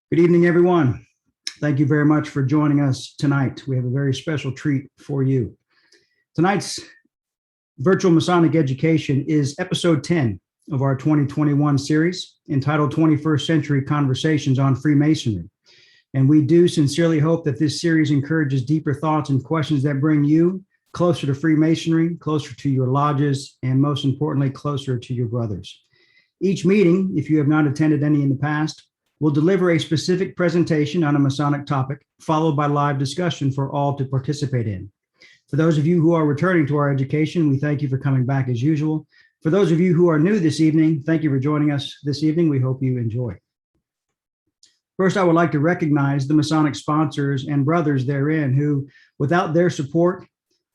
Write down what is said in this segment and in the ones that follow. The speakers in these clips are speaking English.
Good evening, everyone. Thank you very much for joining us tonight. We have a very special treat for you. Tonight's Virtual Masonic Education is episode 10 of our 2021 series entitled 21st Century Conversations on Freemasonry. And we do sincerely hope that this series encourages deeper thoughts and questions that bring you closer to Freemasonry, closer to your lodges, and most importantly, closer to your brothers. Each meeting, if you have not attended any in the past, will deliver a specific presentation on a Masonic topic, followed by live discussion for all to participate in. For those of you who are returning to our education, we thank you for coming back as usual. For those of you who are new this evening, thank you for joining us this evening. We hope you enjoy. First, I would like to recognize the Masonic sponsors and brothers therein who, without their support,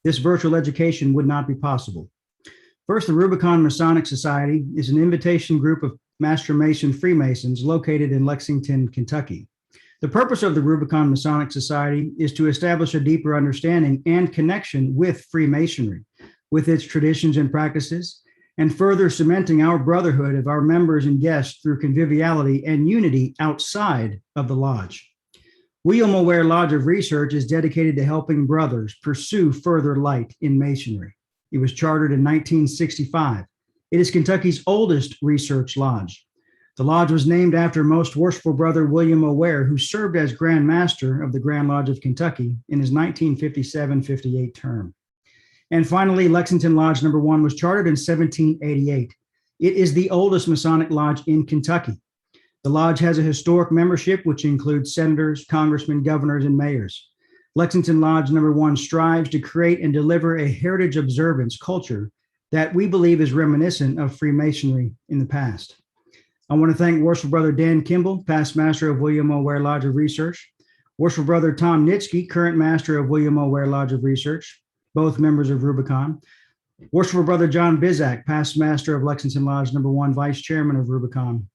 this virtual education would not be possible. First, the Rubicon Masonic Society is an invitation group of Master Mason Freemasons located in Lexington, Kentucky. The purpose of the Rubicon Masonic Society is to establish a deeper understanding and connection with Freemasonry, with its traditions and practices, and further cementing our brotherhood of our members and guests through conviviality and unity outside of the lodge. Ware Lodge of Research is dedicated to helping brothers pursue further light in Masonry. It was chartered in 1965. It is Kentucky's oldest research lodge. The lodge was named after Most Worshipful Brother William Ware, who served as Grand Master of the Grand Lodge of Kentucky in his 1957-58 term. And finally, Lexington Lodge No. was chartered in 1788. It is the oldest Masonic lodge in Kentucky. The lodge has a historic membership, which includes senators, congressmen, governors, and mayors. Lexington Lodge No. 1 strives to create and deliver a heritage observance culture that we believe is reminiscent of Freemasonry in the past. I want to thank Worshipful Brother Dan Kimball, past master of William Ware Lodge of Research, Worshipful Brother Tom Nitsky, current master of William Ware Lodge of Research, both members of Rubicon, Worshipful Brother John Bizak, past master of Lexington Lodge No. 1, vice chairman of Rubicon.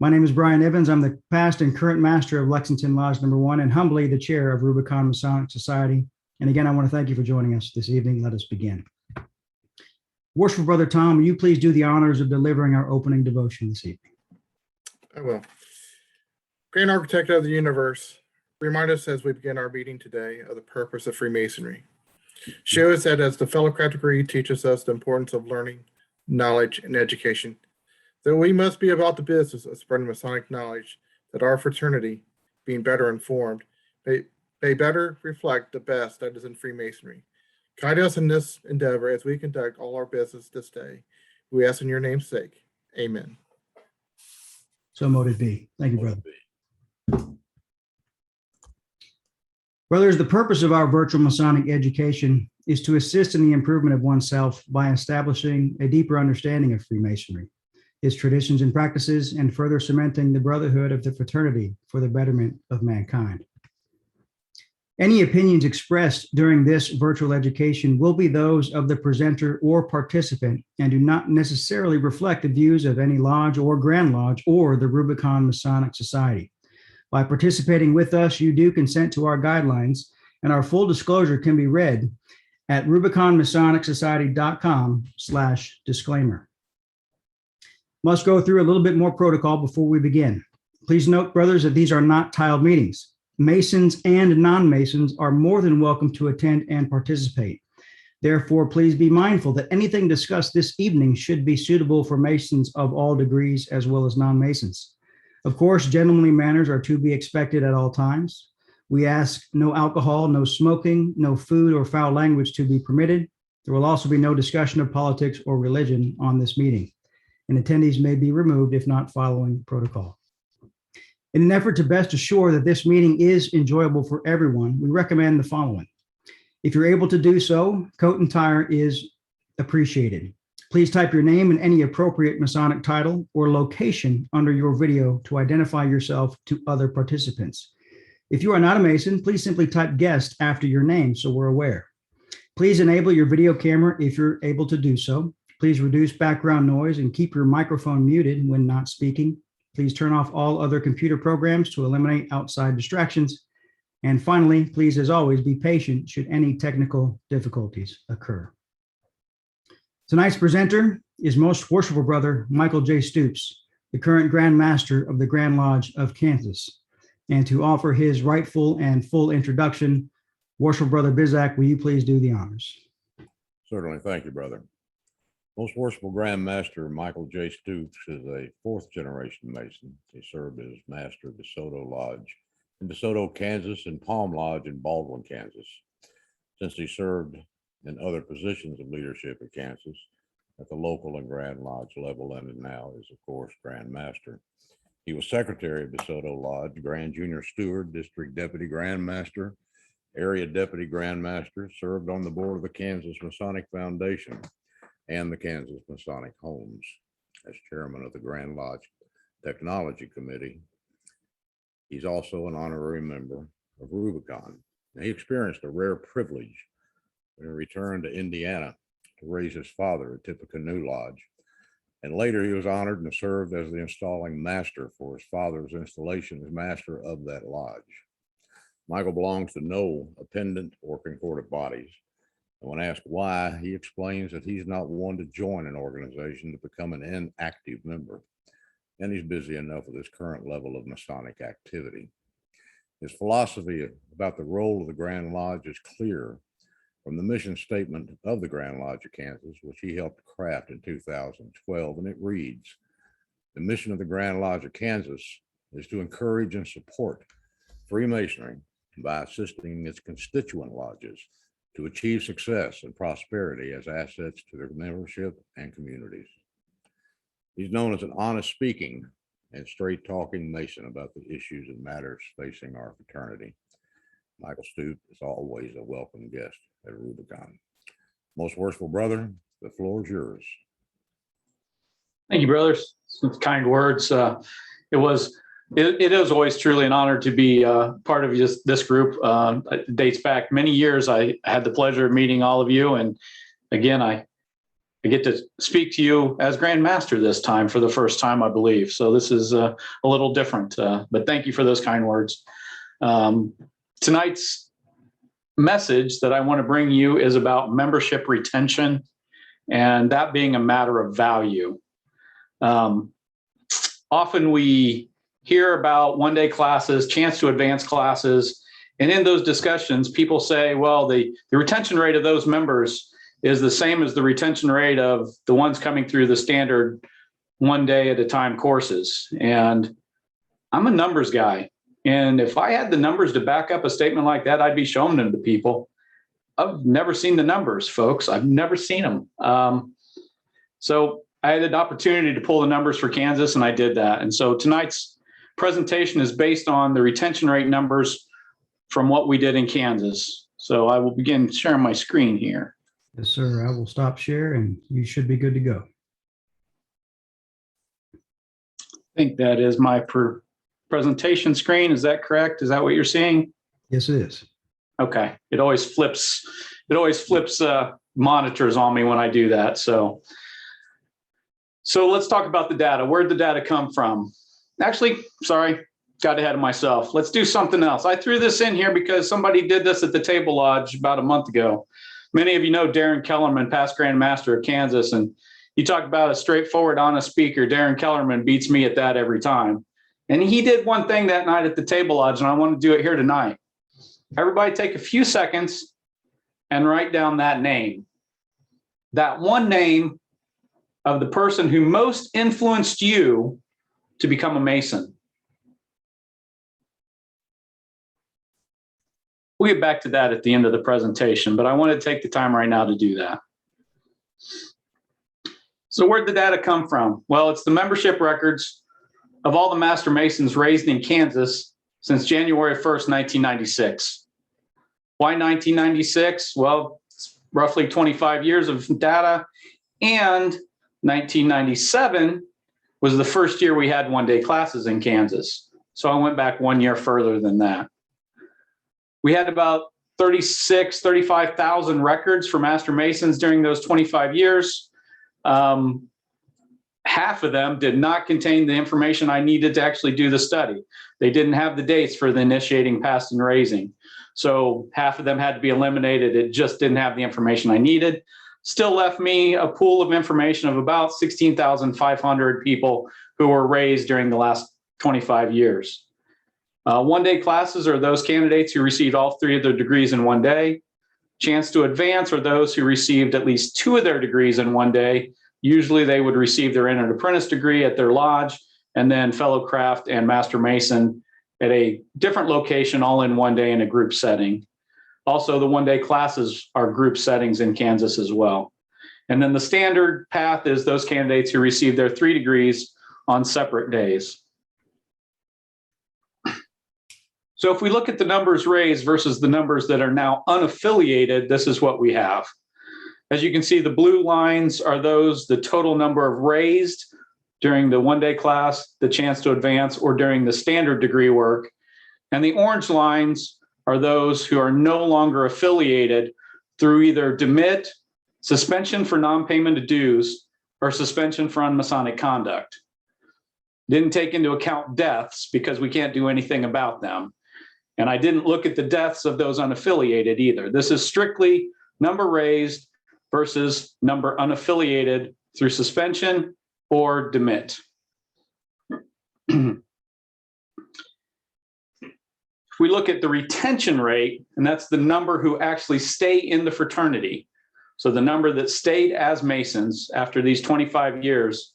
My name is Brian Evans. I'm the past and current master of Lexington Lodge No. 1 and humbly the chair of Rubicon Masonic Society. And again, I want to thank you for joining us this evening. Let us begin. Worshipful Brother Tom, will you please do the honors of delivering our opening devotion this evening? I will. Grand Architect of the Universe, remind us as we begin our meeting today of the purpose of Freemasonry. Show us that as the fellow craft creed teaches us the importance of learning, knowledge, and education, that we must be about the business of spreading Masonic knowledge, that our fraternity, being better informed, may better reflect the best that is in Freemasonry. Guide us in this endeavor as we conduct all our business this day. We ask in your name's sake. Amen. So mote it be. Thank you, brother. Brothers, the purpose of our virtual Masonic education is to assist in the improvement of oneself by establishing a deeper understanding of Freemasonry, its traditions and practices, and further cementing the brotherhood of the fraternity for the betterment of mankind. Any opinions expressed during this virtual education will be those of the presenter or participant and do not necessarily reflect the views of any lodge or Grand Lodge or the Rubicon Masonic Society. By participating with us, you do consent to our guidelines, and our full disclosure can be read at rubiconmasonicsociety.com/disclaimer. Must go through a little bit more protocol before we begin. Please note, brothers, that these are not tiled meetings. Masons and non-Masons are more than welcome to attend and participate. Therefore, please be mindful that anything discussed this evening should be suitable for Masons of all degrees as well as non-Masons. Of course, gentlemanly manners are to be expected at all times. We ask no alcohol, no smoking, no food or foul language to be permitted. There will also be no discussion of politics or religion on this meeting, and attendees may be removed if not following protocol. In an effort to best assure that this meeting is enjoyable for everyone, we recommend the following. If you're able to do so, coat and tie is appreciated. Please type your name and any appropriate Masonic title or location under your video to identify yourself to other participants. If you are not a Mason, please simply type guest after your name so we're aware. Please enable your video camera if you're able to do so. Please reduce background noise and keep your microphone muted when not speaking. Please turn off all other computer programs to eliminate outside distractions. And finally, please, as always, be patient should any technical difficulties occur. Tonight's presenter is Most Worshipful Brother Mikel J. Stoops, the current Grand Master of the Grand Lodge of Kansas. and to offer his rightful and full introduction. Worshipful Brother Bizak, will you please do the honors? Certainly. Thank you, brother. Most Worshipful Grand Master Mikel J. Stoops is a fourth generation Mason. He served as Master of DeSoto Lodge in DeSoto, Kansas, and Palm Lodge in Baldwin, Kansas. Since he served in other positions of leadership in Kansas at the local and Grand Lodge level, and now is, of course, Grand Master. He was Secretary of DeSoto Lodge, Grand Junior Steward, District Deputy Grand Master, Area Deputy Grand Master, served on the board of the Kansas Masonic Foundation and the Kansas Masonic Homes as Chairman of the Grand Lodge Technology Committee. He's also an honorary member of Rubicon. Now, he experienced a rare privilege when he returned to Indiana to raise his father at Tippecanoe Lodge. And later he was honored and served as the installing master for his father's installation as master of that lodge. Mikel belongs to no appendant or concordant bodies. And when asked why, he explains that he's not one to join an organization to become an inactive member. And he's busy enough with his current level of Masonic activity. His philosophy about the role of the Grand Lodge is clear from the mission statement of the Grand Lodge of Kansas, which he helped craft in 2012. And it reads, "The mission of the Grand Lodge of Kansas is to encourage and support Freemasonry by assisting its constituent lodges to achieve success and prosperity as assets to their membership and communities." He's known as an honest speaking and straight talking Mason about the issues and matters facing our fraternity. Mikel Stoops is always a welcome guest at Rubicon. Most Worshipful Brother, the floor is yours. Thank you, brothers. Some kind words. It is always truly an honor to be part of this group. It dates back many years. I had the pleasure of meeting all of you. And again, I get to speak to you as Grand Master this time for the first time, I believe. So this is a little different, but thank you for those kind words. Tonight's message that I want to bring you is about membership retention, and that being a matter of value. Often we hear about one-day classes, chance to advance classes, and in those discussions, people say, well, the retention rate of those members is the same as the retention rate of the ones coming through the standard one day at a time courses. And I'm a numbers guy. And if I had the numbers to back up a statement like that, I'd be showing them to people. I've never seen the numbers, folks. I've never seen them. So I had an opportunity to pull the numbers for Kansas, and I did that. And so tonight's presentation is based on the retention rate numbers from what we did in Kansas. So I will begin sharing my screen here. Yes, sir. I will stop share and you should be good to go. I think that is my presentation screen. Is that correct? Is that what you're seeing? Yes, it is. Okay. It always flips monitors on me when I do that. So let's talk about the data. Where'd the data come from? Actually, sorry, got ahead of myself. Let's do something else. I threw this in here because somebody did this at the Table Lodge about a month ago. Many of you know Darren Kellerman, past Grand Master of Kansas, and you talk about a straightforward, honest speaker. Darren Kellerman beats me at that every time. And he did one thing that night at the Table Lodge, and I want to do it here tonight. Everybody take a few seconds and write down that name. That one name of the person who most influenced you to become a Mason. We'll get back to that at the end of the presentation, but I want to take the time right now to do that. So where'd the data come from? Well, it's the membership records of all the Master Masons raised in Kansas since January 1st, 1996. Why 1996? Well, it's roughly 25 years of data, and 1997 was the first year we had one-day classes in Kansas. So I went back 1 year further than that. We had about 35,000 records for Master Masons during those 25 years. Half of them did not contain the information I needed to actually do the study. They didn't have the dates for the initiating, past, and raising. So half of them had to be eliminated. It just didn't have the information I needed. Still left me a pool of information of about 16,500 people who were raised during the last 25 years. One-day classes are those candidates who received all 3 of their degrees in one day. Chance to advance are those who received at least 2 of their degrees in one day. Usually they would receive their entered apprentice degree at their lodge, and then fellow craft and master mason at a different location, all in one day in a group setting. Also, the one-day classes are group settings in Kansas as well. And then the standard path is those candidates who receive their 3 degrees on separate days. So if we look at the numbers raised versus the numbers that are now unaffiliated, this is what we have. As you can see, the blue lines are the total number of raised during the one-day class, the chance to advance, or during the standard degree work. And the orange lines are those who are no longer affiliated through either demit, suspension for non-payment of dues, or suspension for unmasonic conduct. Didn't take into account deaths because we can't do anything about them. And I didn't look at the deaths of those unaffiliated either. This is strictly number raised versus number unaffiliated through suspension or demit. If we look at the retention rate, and that's the number who actually stay in the fraternity, so the number that stayed as Masons after these 25 years,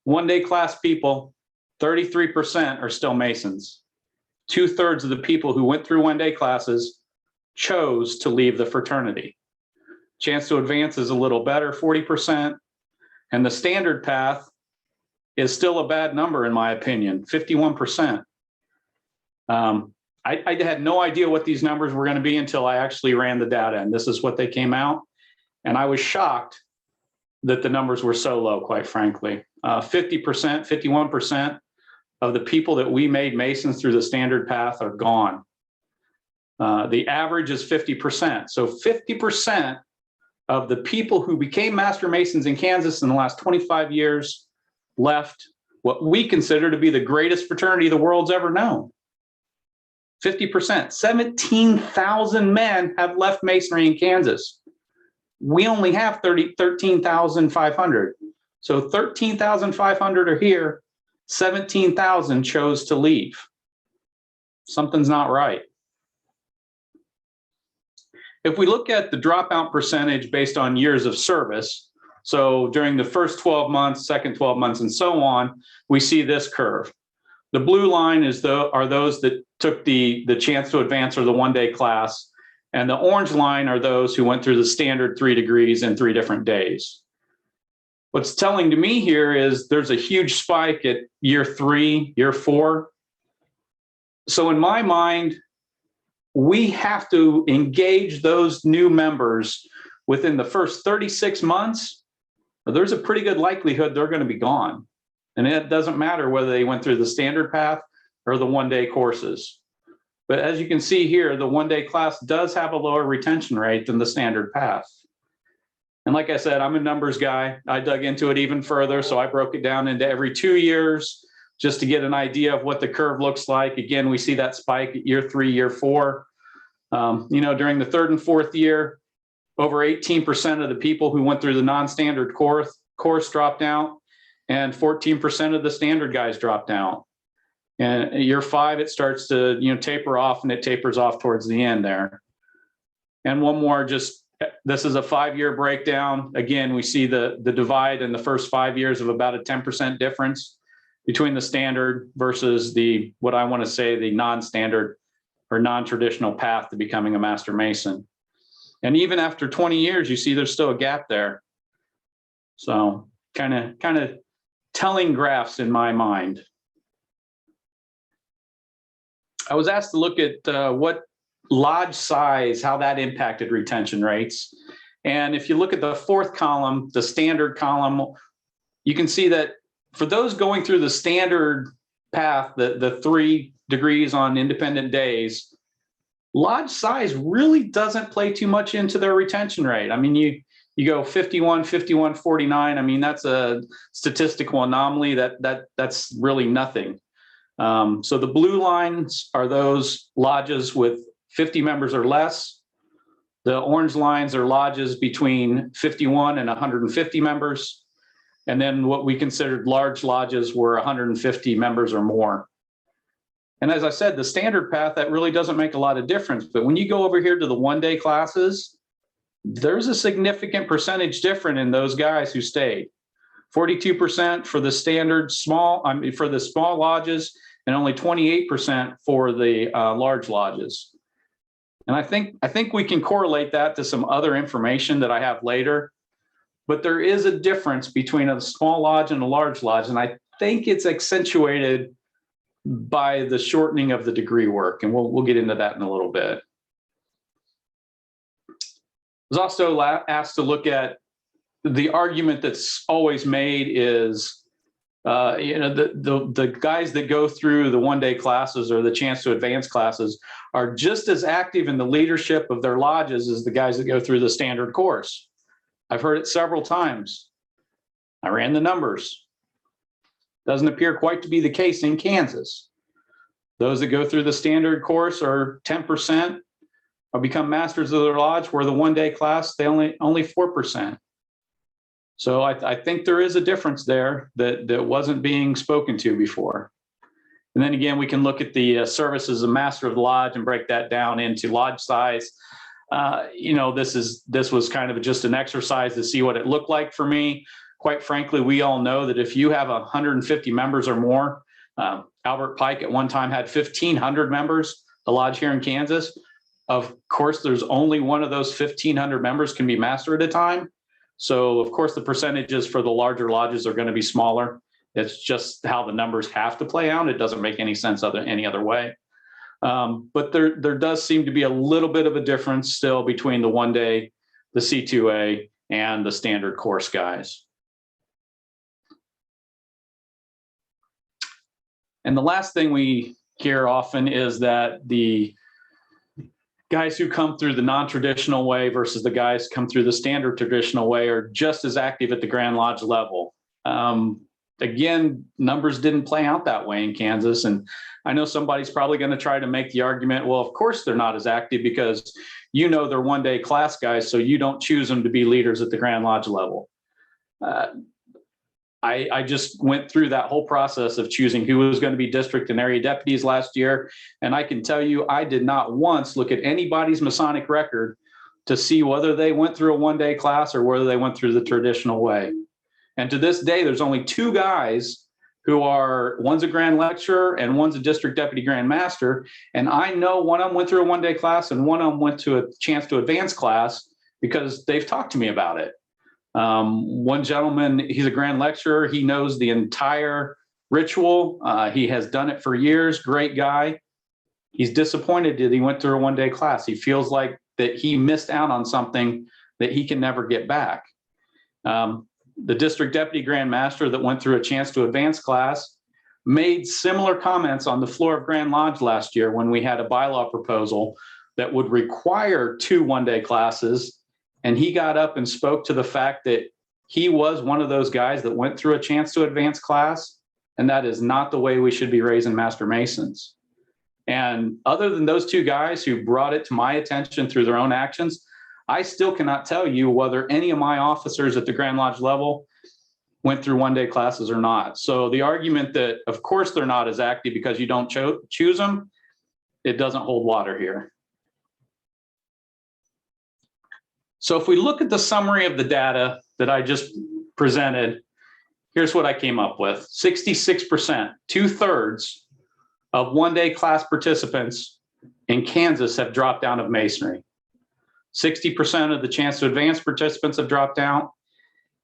one-day class people, 33% are still Masons. 2/3 of the people who went through one-day classes chose to leave the fraternity. Chance to advance is a little better, 40%. And the standard path is still a bad number, in my opinion, 51%. I had no idea what these numbers were going to be until I actually ran the data, and this is what they came out. And I was shocked that the numbers were so low, quite frankly. 50%, 51% of the people that we made Masons through the standard path are gone. The average is 50%. So 50% of the people who became Master Masons in Kansas in the last 25 years left what we consider to be the greatest fraternity the world's ever known. 50%, 17,000 men have left Masonry in Kansas. We only have 13,500. So 13,500 are here, 17,000 chose to leave. Something's not right. If we look at the dropout percentage based on years of service, so during the first 12 months, second 12 months, and so on, we see this curve. The blue line are those that took the chance to advance or the one-day class, and the orange line are those who went through the standard 3 degrees in 3 different days. What's telling to me here is there's a huge spike at year 3, year 4. So in my mind, we have to engage those new members within the first 36 months. There's a pretty good likelihood they're going to be gone. And it doesn't matter whether they went through the standard path or the one-day courses. But as you can see here, the one-day class does have a lower retention rate than the standard path. And like I said, I'm a numbers guy. I dug into it even further. So I broke it down into every 2 years just to get an idea of what the curve looks like. Again, we see that spike at year 3, year 4. During the 3rd and 4th year, over 18% of the people who went through the non-standard course dropped out, and 14% of the standard guys dropped out. And at year 5, it starts to taper off, and it tapers off towards the end there. And one more, this is a 5-year breakdown. Again, we see the divide in the first 5 years of about a 10% difference between the standard versus what I want to say the non-standard or non-traditional path to becoming a Master Mason. And even after 20 years, you see there's still a gap there. So kind of telling graphs in my mind. I was asked to look at what lodge size, how that impacted retention rates. And if you look at the 4th column, the standard column, you can see that for those going through the standard path, the 3 degrees on independent days, lodge size really doesn't play too much into their retention rate. I mean, you go 51, 51, 49. I mean, that's a statistical anomaly that's really nothing. So the blue lines are those lodges with 50 members or less. The orange lines are lodges between 51 and 150 members. And then what we considered large lodges were 150 members or more. And as I said, the standard path, that really doesn't make a lot of difference. But when you go over here to the one-day classes, there's a significant percentage different in those guys who stayed. 42% for the standard small, for the small lodges, and only 28% for the large lodges. And I think we can correlate that to some other information that I have later. But there is a difference between a small lodge and a large lodge, and I think it's accentuated by the shortening of the degree work, and we'll get into that in a little bit. I was also asked to look at the argument that's always made is, the guys that go through the one-day classes or the chance to advance classes are just as active in the leadership of their lodges as the guys that go through the standard course. I've heard it several times. I ran the numbers. Doesn't appear quite to be the case in Kansas. Those that go through the standard course are 10% or become masters of their lodge, where the one-day class, they only 4%. So I think there is a difference there that wasn't being spoken to before. And then again, we can look at the service as a master of the lodge and break that down into lodge size. This was kind of just an exercise to see what it looked like for me. Quite frankly, we all know that if you have 150 members or more, Albert Pike at one time had 1,500 members, a lodge here in Kansas. Of course, there's only one of those 1,500 members can be master at a time. So of course, the percentages for the larger lodges are going to be smaller. It's just how the numbers have to play out. It doesn't make any sense any other way. But there does seem to be a little bit of a difference still between the one-day, the C2A, and the standard course guys. And the last thing we hear often is that the guys who come through the non-traditional way versus the guys come through the standard traditional way are just as active at the Grand Lodge level. Again, numbers didn't play out that way in Kansas. And I know somebody's probably going to try to make the argument, well, of course they're not as active because they're one-day class guys, so you don't choose them to be leaders at the Grand Lodge level. I just went through that whole process of choosing who was going to be district and area deputies last year. And I can tell you, I did not once look at anybody's Masonic record to see whether they went through a one-day class or whether they went through the traditional way. And to this day, there's only two guys who are, one's a grand lecturer and one's a district deputy grand master. And I know one of them went through a one-day class and one of them went to a chance to advance class because they've talked to me about it. One gentleman, he's a grand lecturer. He knows the entire ritual. He has done it for years. Great guy. He's disappointed that he went through a one-day class. He feels like that he missed out on something that he can never get back. The district deputy grand master that went through a chance to advance class made similar comments on the floor of Grand Lodge last year when we had a bylaw proposal that would require 2 one-day classes. And he got up and spoke to the fact that he was one of those guys that went through a chance to advance class. And that is not the way we should be raising Master Masons. And other than those 2 guys who brought it to my attention through their own actions, I still cannot tell you whether any of my officers at the Grand Lodge level went through one-day classes or not. So the argument that, of course, they're not as active because you don't choose them, it doesn't hold water here. So if we look at the summary of the data that I just presented, here's what I came up with. 66%, 2/3 of one-day class participants in Kansas have dropped out of Masonry. 60% of the chance to advance participants have dropped out.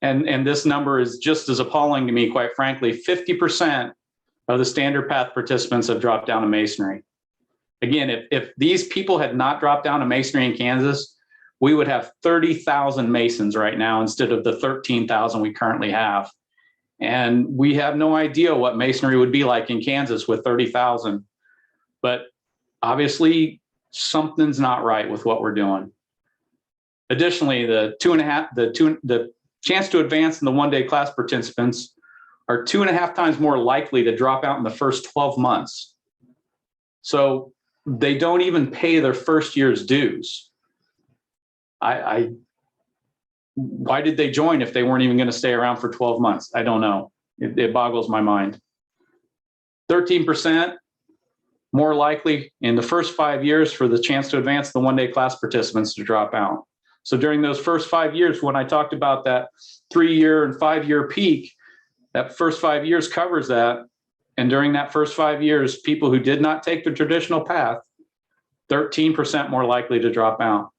And this number is just as appalling to me, quite frankly. 50% of the standard path participants have dropped down to Masonry. Again, if these people had not dropped down to Masonry in Kansas, we would have 30,000 Masons right now instead of the 13,000 we currently have. And we have no idea what Masonry would be like in Kansas with 30,000. But obviously, something's not right with what we're doing. Additionally, the chance to advance in the one-day class participants are 2.5 times more likely to drop out in the first 12 months. So they don't even pay their first year's dues. Why did they join if they weren't even going to stay around for 12 months? I don't know. It boggles my mind. 13% more likely in the first 5 years for the chance to advance the one-day class participants to drop out. So during those first 5 years, when I talked about that 3-year and 5-year peak, that first 5 years covers that. And during that first 5 years, people who did not take the traditional path, 13% more likely to drop out.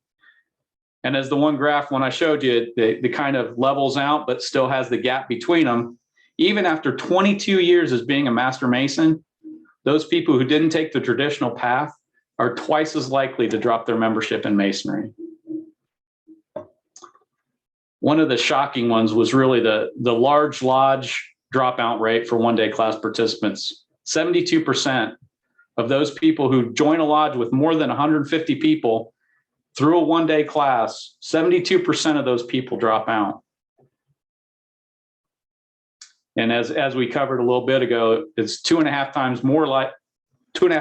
And as the one graph when I showed you, the kind of levels out, but still has the gap between them. Even after 22 years as being a Master Mason, those people who didn't take the traditional path are twice as likely to drop their membership in Masonry. One of the shocking ones was really the large lodge dropout rate for one-day class participants. 72% of those people who join a lodge with more than 150 people through a one-day class, 72% of those people drop out. And as we covered a little bit ago, it's 2.5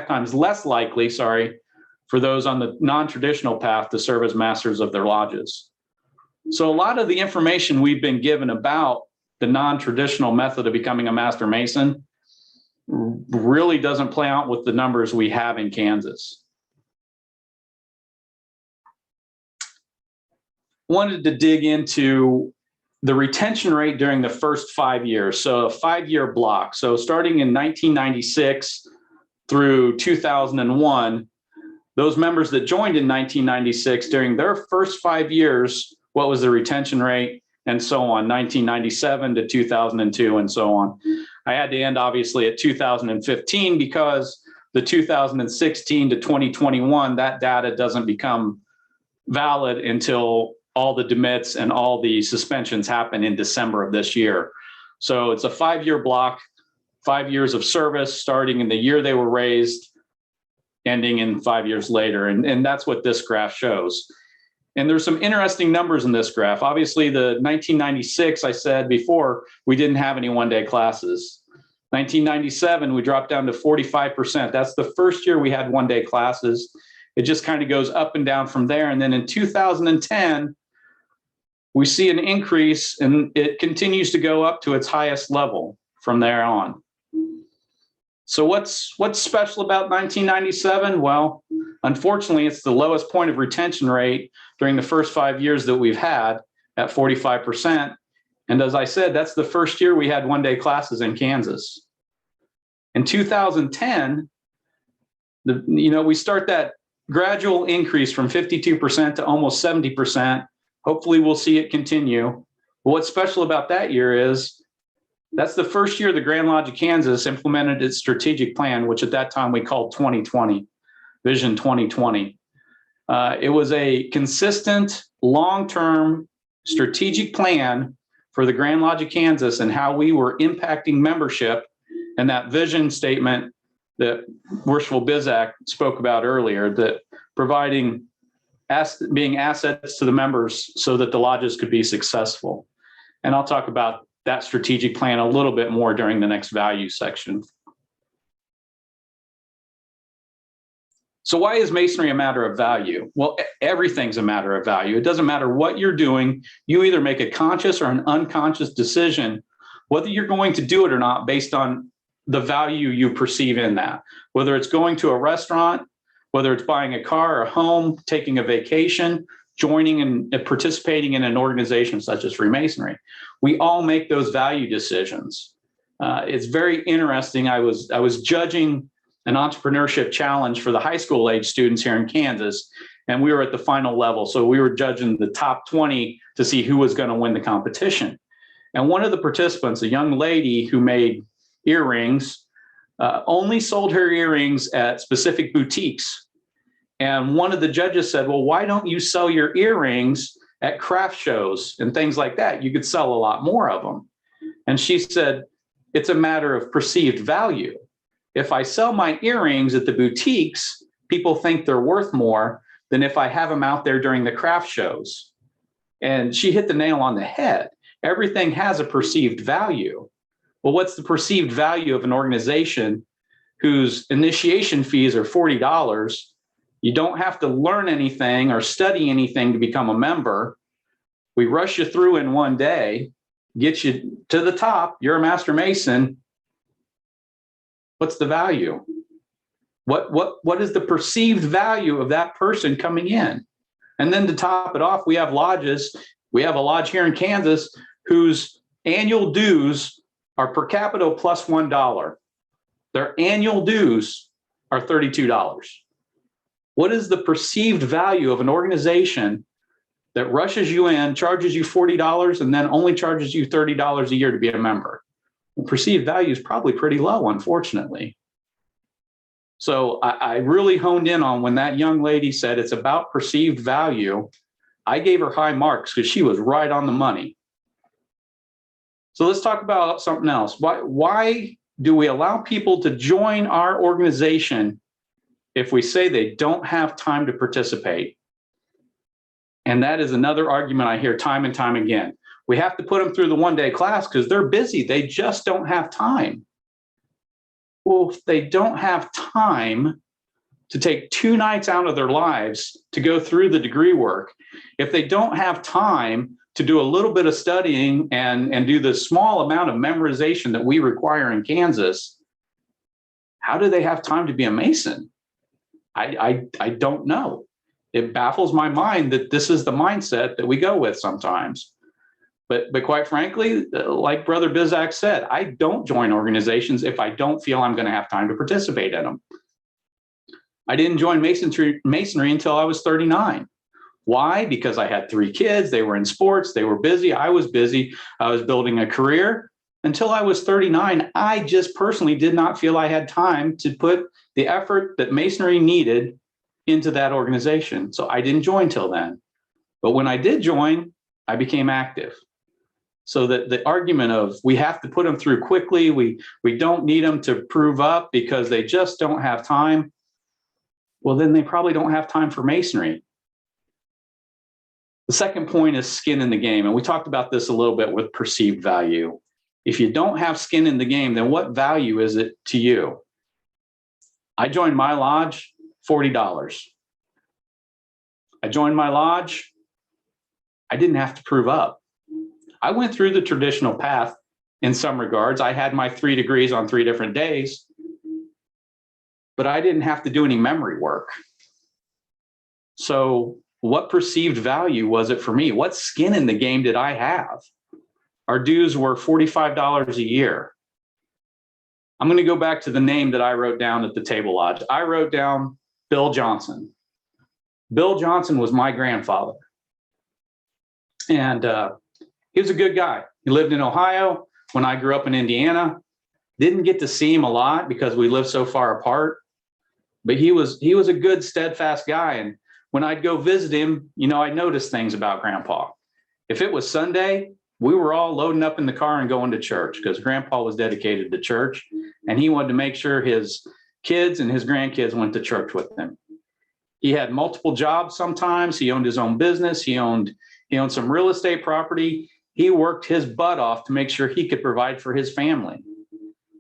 times less likely, for those on the non-traditional path to serve as masters of their lodges. So a lot of the information we've been given about the non-traditional method of becoming a Master Mason really doesn't play out with the numbers we have in Kansas. Wanted to dig into the retention rate during the first 5 years. So a 5-year block. So starting in 1996 through 2001, those members that joined in 1996 during their first 5 years, what was the retention rate, and so on, 1997 to 2002 and so on. I had to end obviously at 2015 because the 2016 to 2021, that data doesn't become valid until all the demits and all the suspensions happen in December of this year. So it's a 5-year block, 5 years of service, starting in the year they were raised, ending in 5 years later. And that's what this graph shows. And there's some interesting numbers in this graph. Obviously, the 1996, I said before, we didn't have any one-day classes. 1997, we dropped down to 45%. That's the first year we had one-day classes. It just kind of goes up and down from there. And then in 2010, we see an increase, and it continues to go up to its highest level from there on. So what's special about 1997? Well, unfortunately, it's the lowest point of retention rate during the first 5 years that we've had at 45%. And as I said, that's the first year we had one-day classes in Kansas. In 2010, we start that gradual increase from 52% to almost 70%. Hopefully we'll see it continue. But what's special about that year is that's the first year the Grand Lodge of Kansas implemented its strategic plan, which at that time we called 2020, Vision 2020. It was a consistent, long-term strategic plan for the Grand Lodge of Kansas and how we were impacting membership, and that vision statement that Worshipful Bizak spoke about earlier, that being assets to the members so that the lodges could be successful. And I'll talk about that strategic plan a little bit more during the next value section. So why is Masonry a matter of value? Well, everything's a matter of value. It doesn't matter what you're doing. You either make a conscious or an unconscious decision, whether you're going to do it or not, based on the value you perceive in that. Whether it's going to a restaurant, whether it's buying a car or a home, taking a vacation, joining and participating in an organization such as Freemasonry. We all make those value decisions. It's very interesting. I was judging an entrepreneurship challenge for the high school age students here in Kansas, and we were at the final level. So we were judging the top 20 to see who was going to win the competition. And one of the participants, a young lady who made earrings, only sold her earrings at specific boutiques. And one of the judges said, well, why don't you sell your earrings at craft shows and things like that? You could sell a lot more of them. And she said, it's a matter of perceived value. If I sell my earrings at the boutiques, people think they're worth more than if I have them out there during the craft shows. And she hit the nail on the head. Everything has a perceived value. Well, what's the perceived value of an organization whose initiation fees are $40? You don't have to learn anything or study anything to become a member. We rush you through in one day, get you to the top. You're a Master Mason. What's the value? What is the perceived value of that person coming in? And then to top it off, we have lodges. We have a lodge here in Kansas whose annual dues are per capita plus $1. Their annual dues are $32. What is the perceived value of an organization that rushes you in, charges you $40, and then only charges you $30 a year to be a member? Well, perceived value is probably pretty low, unfortunately. So I really honed in on when that young lady said it's about perceived value. I gave her high marks because she was right on the money. So let's talk about something else. Why do we allow people to join our organization if we say they don't have time to participate? And that is another argument I hear time and time again. We have to put them through the one-day class because they're busy. They just don't have time. Well, if they don't have time to take 2 nights out of their lives to go through the degree work, if they don't have time to do a little bit of studying and do the small amount of memorization that we require in Kansas, how do they have time to be a Mason? I don't know. It baffles my mind that this is the mindset that we go with sometimes. But quite frankly, like Brother Bizak said, I don't join organizations if I don't feel I'm going to have time to participate in them. I didn't join Masonry until I was 39. Why? Because I had 3 kids. They were in sports. They were busy. I was busy. I was building a career. Until I was 39, I just personally did not feel I had time to put the effort that Masonry needed into that organization. So I didn't join till then. But when I did join, I became active. So that the argument of we have to put them through quickly, we don't need them to prove up because they just don't have time. Well, then they probably don't have time for Masonry. The second point is skin in the game. And we talked about this a little bit with perceived value. If you don't have skin in the game, then what value is it to you? I joined my lodge, $40. I joined my lodge. I didn't have to prove up. I went through the traditional path in some regards. I had my 3 degrees on 3 different days, but I didn't have to do any memory work. So what perceived value was it for me? What skin in the game did I have? Our dues were $45 a year. I'm going to go back to the name that I wrote down at the table lodge. I wrote down Bill Johnson. Bill Johnson was my grandfather. And he was a good guy. He lived in Ohio when I grew up in Indiana. Didn't get to see him a lot because we lived so far apart. But he was a good, steadfast guy. And when I'd go visit him, I noticed things about Grandpa. If it was Sunday, we were all loading up in the car and going to church because Grandpa was dedicated to church. And he wanted to make sure his kids and his grandkids went to church with him. He had multiple jobs sometimes. He owned his own business. He owned some real estate property. He worked his butt off to make sure he could provide for his family.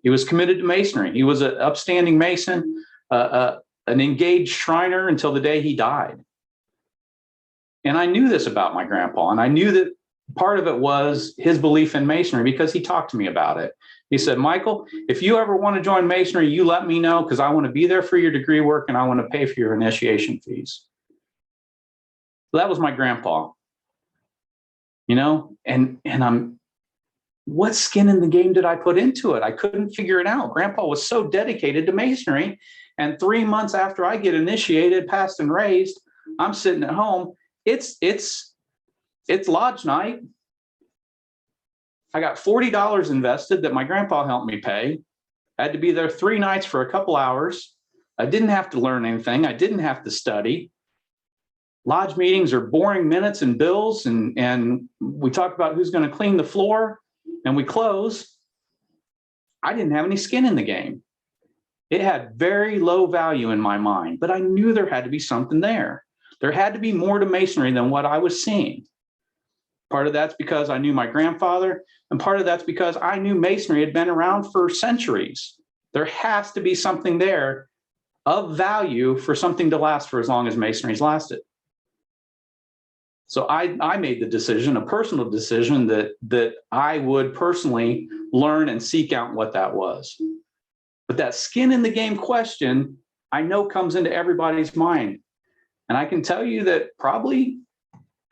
He was committed to Masonry. He was an upstanding Mason, an engaged Shriner until the day he died. And I knew this about my grandpa, and I knew that part of it was his belief in Masonry because he talked to me about it. He said, Michael, if you ever want to join Masonry, you let me know because I want to be there for your degree work and I want to pay for your initiation fees. So that was my grandpa. And I'm, what skin in the game did I put into it? I couldn't figure it out. Grandpa was so dedicated to Masonry. And 3 months after I get initiated, passed and raised, I'm sitting at home. It's lodge night. I got $40 invested that my grandpa helped me pay. I had to be there 3 nights for a couple hours. I didn't have to learn anything. I didn't have to study. Lodge meetings are boring minutes and bills, and we talk about who's going to clean the floor, and we close. I didn't have any skin in the game. It had very low value in my mind, but I knew there had to be something there. There had to be more to Masonry than what I was seeing. Part of that's because I knew my grandfather, and part of that's because I knew Masonry had been around for centuries. There has to be something there of value for something to last for as long as Masonry's lasted. So I made the decision, a personal decision, that I would personally learn and seek out what that was. But that skin in the game question I know comes into everybody's mind. And I can tell you that probably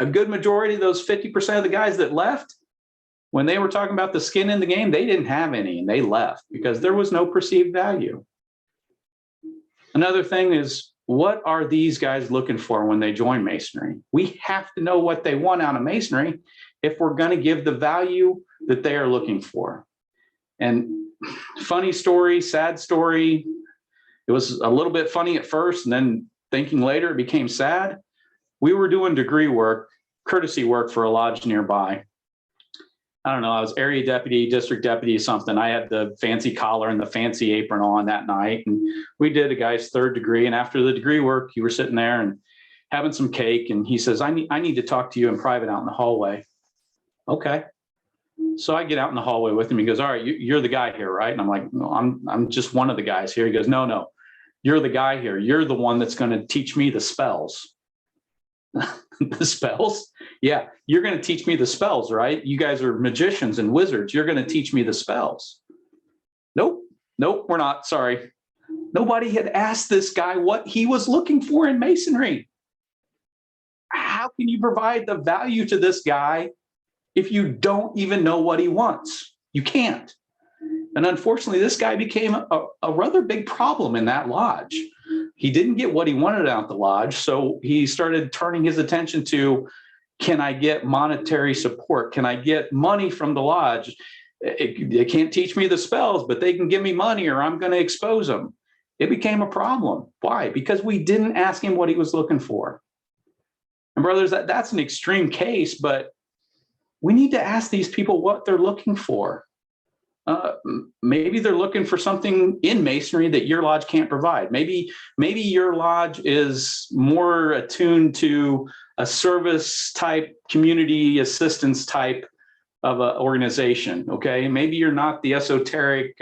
a good majority of those 50% of the guys that left, when they were talking about the skin in the game, they didn't have any and they left because there was no perceived value. Another thing is, what are these guys looking for when they join Masonry? We have to know what they want out of Masonry if we're going to give the value that they are looking for. And funny story, sad story. It was a little bit funny at first, and then thinking later, it became sad. We were doing degree work, courtesy work for a lodge nearby. I don't know, I was area deputy, district deputy, something. I had the fancy collar and the fancy apron on that night. And we did a guy's third degree. And after the degree work, you were sitting there and having some cake. And he says, I need to talk to you in private out in the hallway. Okay. So I get out in the hallway with him. He goes, all right, you're the guy here, right? And I'm like, no, I'm just one of the guys here. He goes, no, you're the guy here. You're the one that's going to teach me the spells. The spells? Yeah, you're going to teach me the spells, right? You guys are magicians and wizards. You're going to teach me the spells. Nope, we're not. Sorry. Nobody had asked this guy what he was looking for in Masonry. How can you provide the value to this guy if you don't even know what he wants? You can't. And unfortunately, this guy became a rather big problem in that lodge. He didn't get what he wanted out the lodge, so he started turning his attention to, can I get monetary support? Can I get money from the lodge? They can't teach me the spells, but they can give me money or I'm going to expose them. It became a problem. Why? Because we didn't ask him what he was looking for. And brothers, that's an extreme case, but we need to ask these people what they're looking for. Maybe they're looking for something in Masonry that your lodge can't provide. Maybe your lodge is more attuned to a service type, community assistance type of an organization. Okay, maybe you're not the esoteric,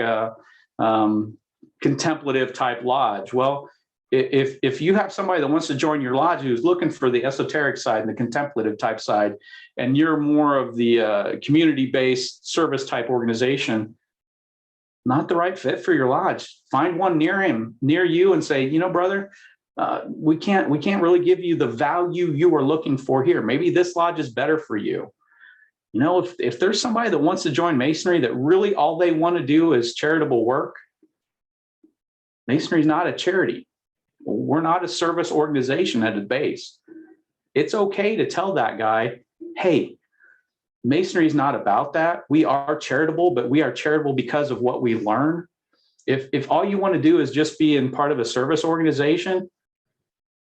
contemplative type lodge. Well, if you have somebody that wants to join your lodge who's looking for the esoteric side and the contemplative type side, and you're more of the community-based service type organization, not the right fit for your lodge. Find one near you and say, brother, we can't really give you the value you are looking for here. Maybe this lodge is better for you. If there's somebody that wants to join Masonry that really all they want to do is charitable work, Masonry is not a charity. We're not a service organization at its base. It's okay to tell that guy, hey, Masonry is not about that. We are charitable, but we are charitable because of what we learn. If all you want to do is just be in part of a service organization,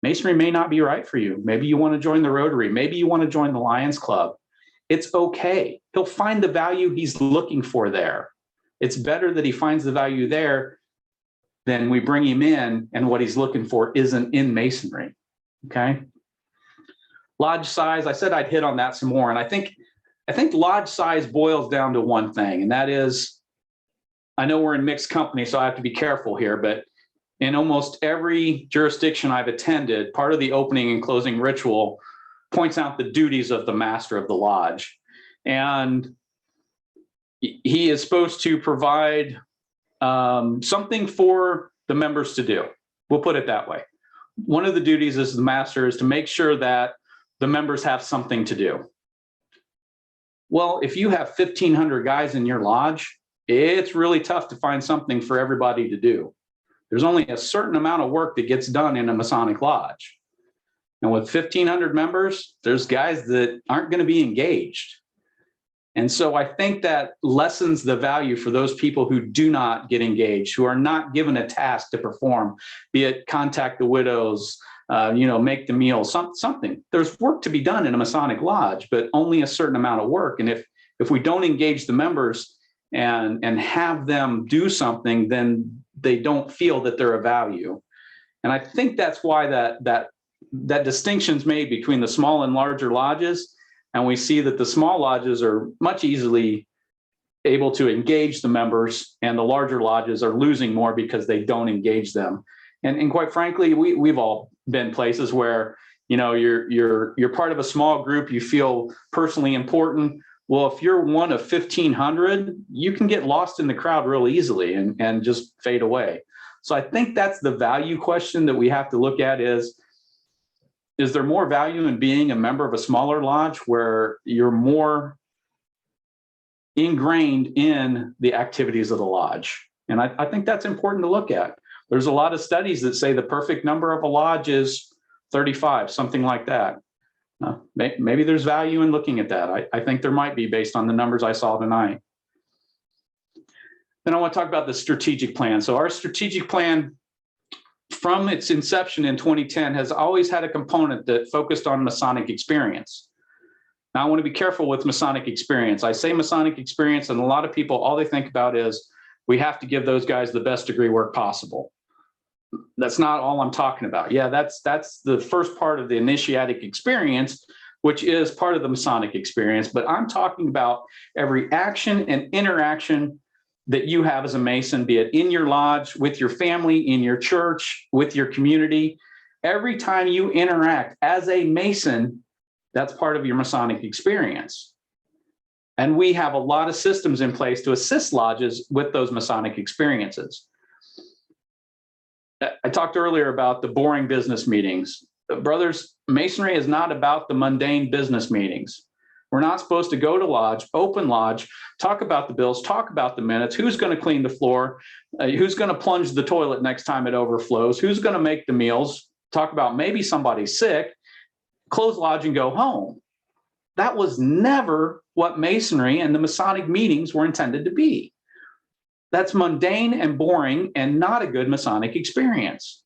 Masonry may not be right for you. Maybe you want to join the Rotary. Maybe you want to join the Lions Club. It's okay. He'll find the value he's looking for there. It's better that he finds the value there than we bring him in and what he's looking for isn't in Masonry. Okay. Lodge size, I said I'd hit on that some more. And I think lodge size boils down to one thing, and that is, I know we're in mixed company, so I have to be careful here, but in almost every jurisdiction I've attended, part of the opening and closing ritual points out the duties of the master of the lodge. And he is supposed to provide something for the members to do. We'll put it that way. One of the duties as the master is to make sure that the members have something to do. Well, if you have 1,500 guys in your lodge, it's really tough to find something for everybody to do. There's only a certain amount of work that gets done in a Masonic lodge. And with 1,500 members, there's guys that aren't going to be engaged. And so I think that lessens the value for those people who do not get engaged, who are not given a task to perform, be it contact the widows, make the meal, something. There's work to be done in a Masonic lodge, but only a certain amount of work. And if we don't engage the members and have them do something, then they don't feel that they're of value. And I think that's why that distinction's made between the small and larger lodges. And we see that the small lodges are much easily able to engage the members, and the larger lodges are losing more because they don't engage them. And quite frankly, we've all been places where, you're part of a small group, you feel personally important. Well, if you're one of 1,500, you can get lost in the crowd real easily and just fade away. So I think that's the value question that we have to look at is there more value in being a member of a smaller lodge where you're more ingrained in the activities of the lodge? And I think that's important to look at. There's a lot of studies that say the perfect number of a lodge is 35, something like that. Maybe there's value in looking at that. I think there might be based on the numbers I saw tonight. Then I want to talk about the strategic plan. So our strategic plan from its inception in 2010 has always had a component that focused on Masonic experience. Now I want to be careful with Masonic experience. I say Masonic experience, and a lot of people, all they think about is we have to give those guys the best degree work possible. That's not all I'm talking about. Yeah, that's the first part of the initiatic experience, which is part of the Masonic experience. But I'm talking about every action and interaction that you have as a Mason, be it in your lodge, with your family, in your church, with your community. Every time you interact as a Mason, that's part of your Masonic experience. And we have a lot of systems in place to assist lodges with those Masonic experiences. I talked earlier about the boring business meetings. Brothers, Masonry is not about the mundane business meetings. We're not supposed to go to lodge, open lodge, talk about the bills, talk about the minutes, who's going to clean the floor, who's going to plunge the toilet next time it overflows, who's going to make the meals, talk about maybe somebody's sick, close lodge and go home. That was never what Masonry and the Masonic meetings were intended to be. That's mundane and boring and not a good Masonic experience.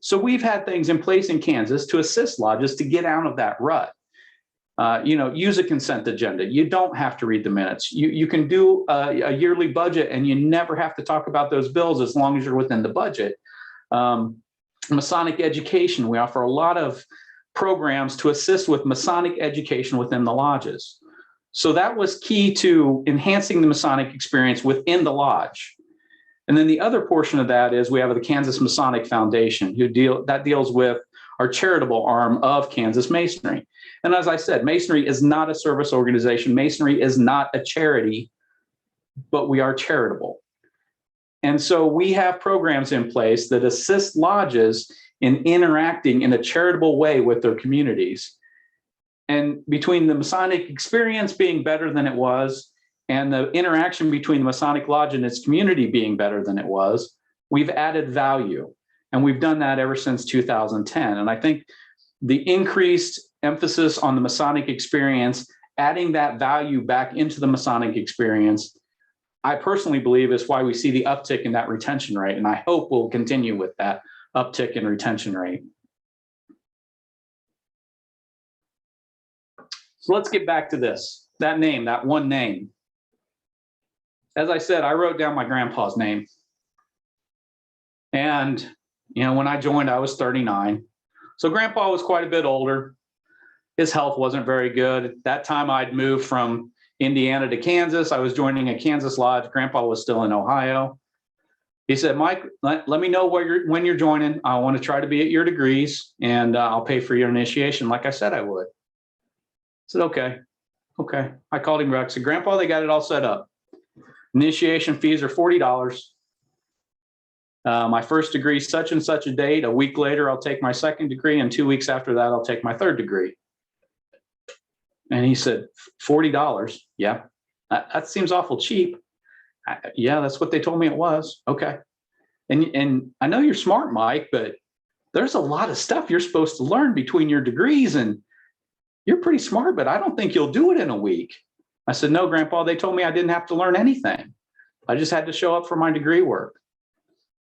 So we've had things in place in Kansas to assist lodges to get out of that rut. Use a consent agenda. You don't have to read the minutes. You can do a yearly budget and you never have to talk about those bills as long as you're within the budget. Masonic education. We offer a lot of programs to assist with Masonic education within the lodges. So that was key to enhancing the Masonic experience within the lodge. And then the other portion of that is we have the Kansas Masonic Foundation that deals with our charitable arm of Kansas Masonry. And as I said, Masonry is not a service organization. Masonry is not a charity, but we are charitable. And so we have programs in place that assist lodges in interacting in a charitable way with their communities. And between the Masonic experience being better than it was and the interaction between the Masonic Lodge and its community being better than it was, we've added value. And we've done that ever since 2010. And I think the increased emphasis on the Masonic experience, adding that value back into the Masonic experience, I personally believe is why we see the uptick in that retention rate. And I hope we'll continue with that uptick in retention rate. So let's get back to this, that name, that one name. As I said, I wrote down my grandpa's name. And, when I joined, I was 39. So grandpa was quite a bit older. His health wasn't very good. At that time, I'd moved from Indiana to Kansas. I was joining a Kansas lodge. Grandpa was still in Ohio. He said, Mike, let me know when you're joining. I want to try to be at your degrees, and I'll pay for your initiation like I said I would. I said, okay. I called him back. I said, Grandpa, they got it all set up. Initiation fees are $40. My first degree, such and such a date. A week later, I'll take my second degree. And 2 weeks after that, I'll take my third degree. And he said, $40. Yeah, that seems awful cheap. Yeah, that's what they told me it was. Okay. And I know you're smart, Mike, but there's a lot of stuff you're supposed to learn between your degrees. And you're pretty smart, but I don't think you'll do it in a week. I said, no, Grandpa, they told me I didn't have to learn anything. I just had to show up for my degree work.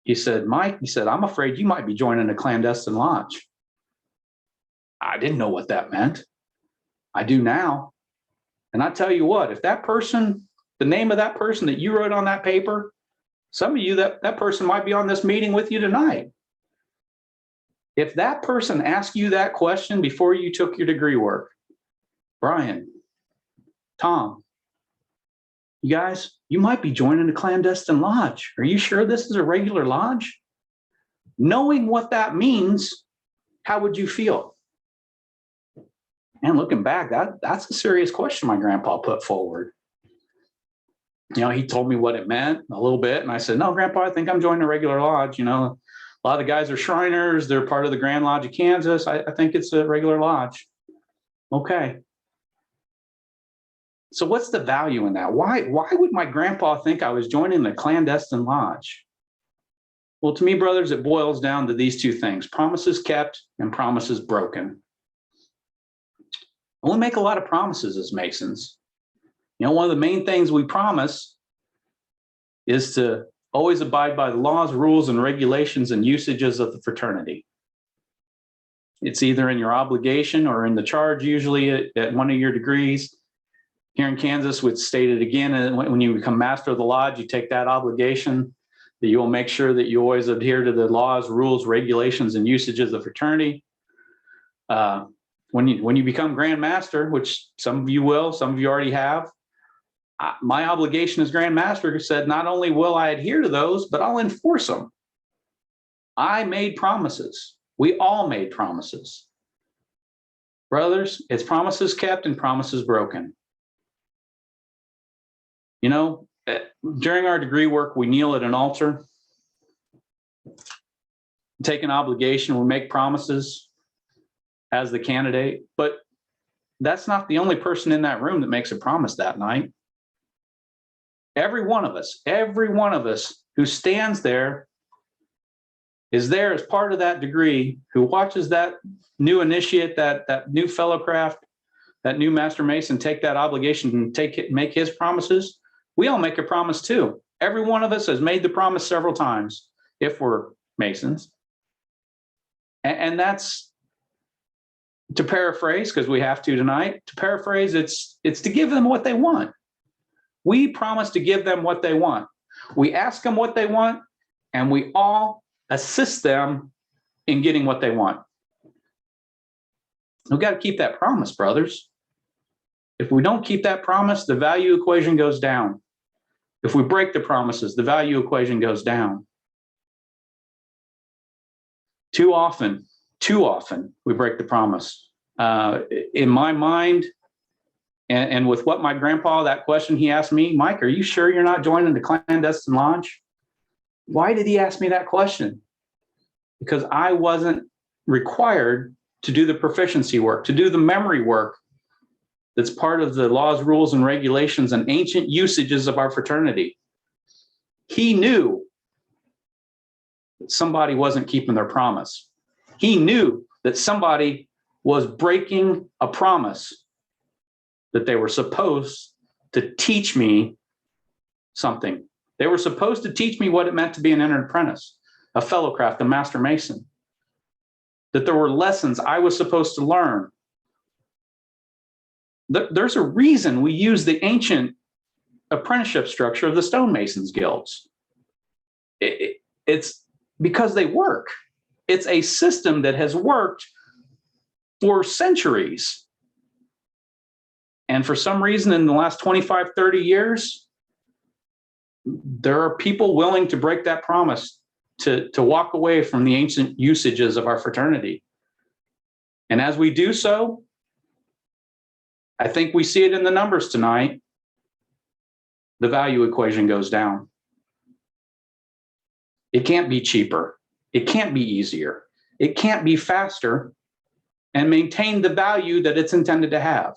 He said, Mike, I'm afraid you might be joining a clandestine lodge. I didn't know what that meant. I do now. And I tell you what, if that person, the name of that person that you wrote on that paper, some of you, that person might be on this meeting with you tonight. If that person asked you that question before you took your degree work, Brian, Tom, you guys, you might be joining a clandestine lodge. Are you sure this is a regular lodge? Knowing what that means, how would you feel? And looking back, that's a serious question my grandpa put forward. he told me what it meant a little bit. And I said, no, Grandpa, I think I'm joining a regular lodge. A lot of the guys are Shriners. They're part of the Grand Lodge of Kansas. I think it's a regular lodge. Okay. So what's the value in that? Why would my grandpa think I was joining a clandestine lodge? Well, to me, brothers, it boils down to these two things: promises kept and promises broken. And we make a lot of promises as Masons. One of the main things we promise is to always abide by the laws, rules, and regulations and usages of the fraternity. It's either in your obligation or in the charge, usually at one of your degrees. Here in Kansas, it's stated again, and when you become master of the lodge, you take that obligation that you will make sure that you always adhere to the laws, rules, regulations, and usages of the fraternity. When you become Grand Master, which some of you will, some of you already have, my obligation as Grand Master said, not only will I adhere to those, but I'll enforce them. I made promises. We all made promises. Brothers, it's promises kept and promises broken. During our degree work, we kneel at an altar, take an obligation, we make promises as the candidate, but that's not the only person in that room that makes a promise that night. Every one of us who stands there is there as part of that degree, who watches that new initiate, that new fellow craft, that new Master Mason take that obligation and make his promises. We all make a promise too. Every one of us has made the promise several times if we're Masons. And that's, to paraphrase, because we have to tonight, it's to give them what they want. We promise to give them what they want. We ask them what they want, and we all assist them in getting what they want. We've got to keep that promise, brothers. If we don't keep that promise, the value equation goes down. If we break the promises, the value equation goes down. Too often, we break the promise. In my mind, and with what my grandpa, that question he asked me, Mike, are you sure you're not joining the clandestine lodge? Why did he ask me that question? Because I wasn't required to do the proficiency work, to do the memory work that's part of the laws, rules, and regulations and ancient usages of our fraternity. He knew that somebody wasn't keeping their promise. He knew that somebody was breaking a promise, that they were supposed to teach me something. They were supposed to teach me what it meant to be an entered apprentice, a fellow craft, a Master Mason, that there were lessons I was supposed to learn. There's a reason we use the ancient apprenticeship structure of the stonemasons guilds. It's because they work. It's a system that has worked for centuries. And for some reason, in the last 25, 30 years, there are people willing to break that promise, to walk away from the ancient usages of our fraternity. And as we do so, I think we see it in the numbers tonight. The value equation goes down. It can't be cheaper. It can't be easier. It can't be faster and maintain the value that it's intended to have.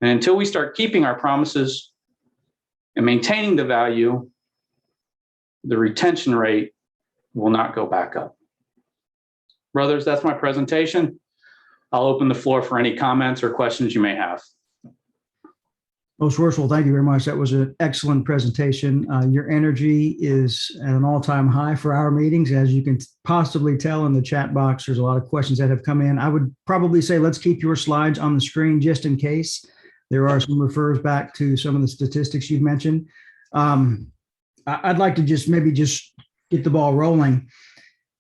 And until we start keeping our promises and maintaining the value, the retention rate will not go back up. Brothers, that's my presentation. I'll open the floor for any comments or questions you may have. Most Worshipful, thank you very much. That was an excellent presentation. Your energy is at an all-time high for our meetings. As you can possibly tell in the chat box, there's a lot of questions that have come in. I would probably say let's keep your slides on the screen just in case. There are some refers back to some of the statistics you've mentioned. I'd like to just get the ball rolling.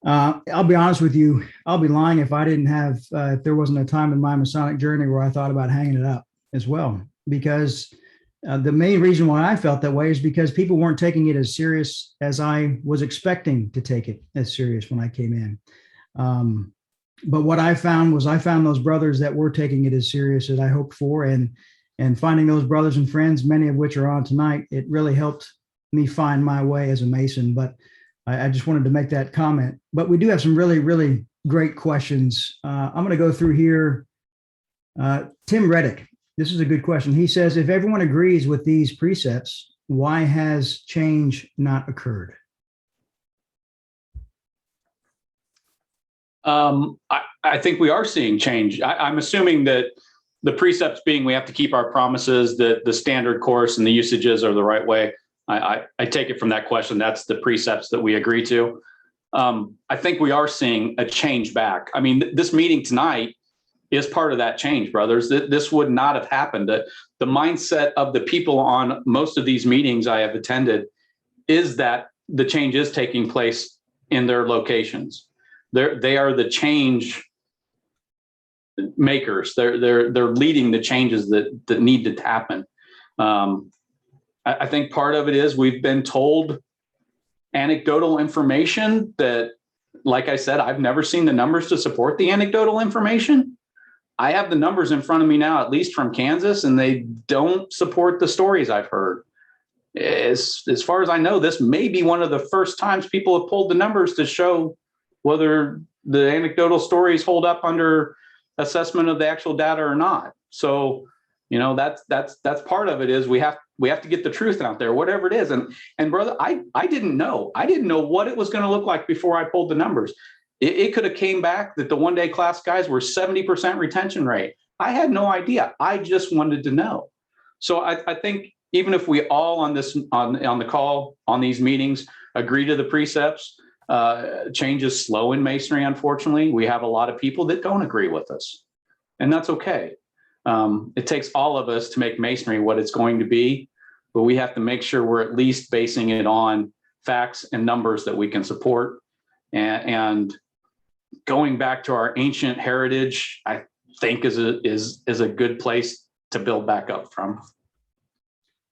I'll be honest with you. I'll be lying if I didn't have, if there wasn't a time in my Masonic journey where I thought about hanging it up as well. Because the main reason why I felt that way is because people weren't taking it as serious as I was expecting to take it as serious when I came in. But what I found was those brothers that were taking it as serious as I hoped for. And And finding those brothers and friends, many of which are on tonight, it really helped me find my way as a Mason. But I just wanted to make that comment. But we do have some really, really great questions. I'm going to go through here. Tim Reddick, this is a good question. He says, if everyone agrees with these precepts, why has change not occurred? I think we are seeing change. I'm assuming that the precepts being we have to keep our promises, that the standard course and the usages are the right way. I take it from that question. That's the precepts that we agree to. I think we are seeing a change back. I mean, this meeting tonight is part of that change, brothers. This would not have happened. The mindset of the people on most of these meetings I have attended is that the change is taking place in their locations. They are the change makers. They're leading the changes that need to happen. I think part of it is we've been told anecdotal information that, like I said, I've never seen the numbers to support the anecdotal information. I have the numbers in front of me now, at least from Kansas, and they don't support the stories I've heard. As far as I know, this may be one of the first times people have pulled the numbers to show whether the anecdotal stories hold up under assessment of the actual data or not. So, that's part of it is we have to get the truth out there, whatever it is. And brother, I didn't know what it was going to look like before I pulled the numbers. It could have came back that the one-day class guys were 70% retention rate. I had no idea. I just wanted to know. So I think even if we all on the call on these meetings agree to the precepts, change is slow in Masonry. Unfortunately, we have a lot of people that don't agree with us, and that's okay. It takes all of us to make Masonry what it's going to be, but we have to make sure we're at least basing it on facts and numbers that we can support. And going back to our ancient heritage, I think is a good place to build back up from.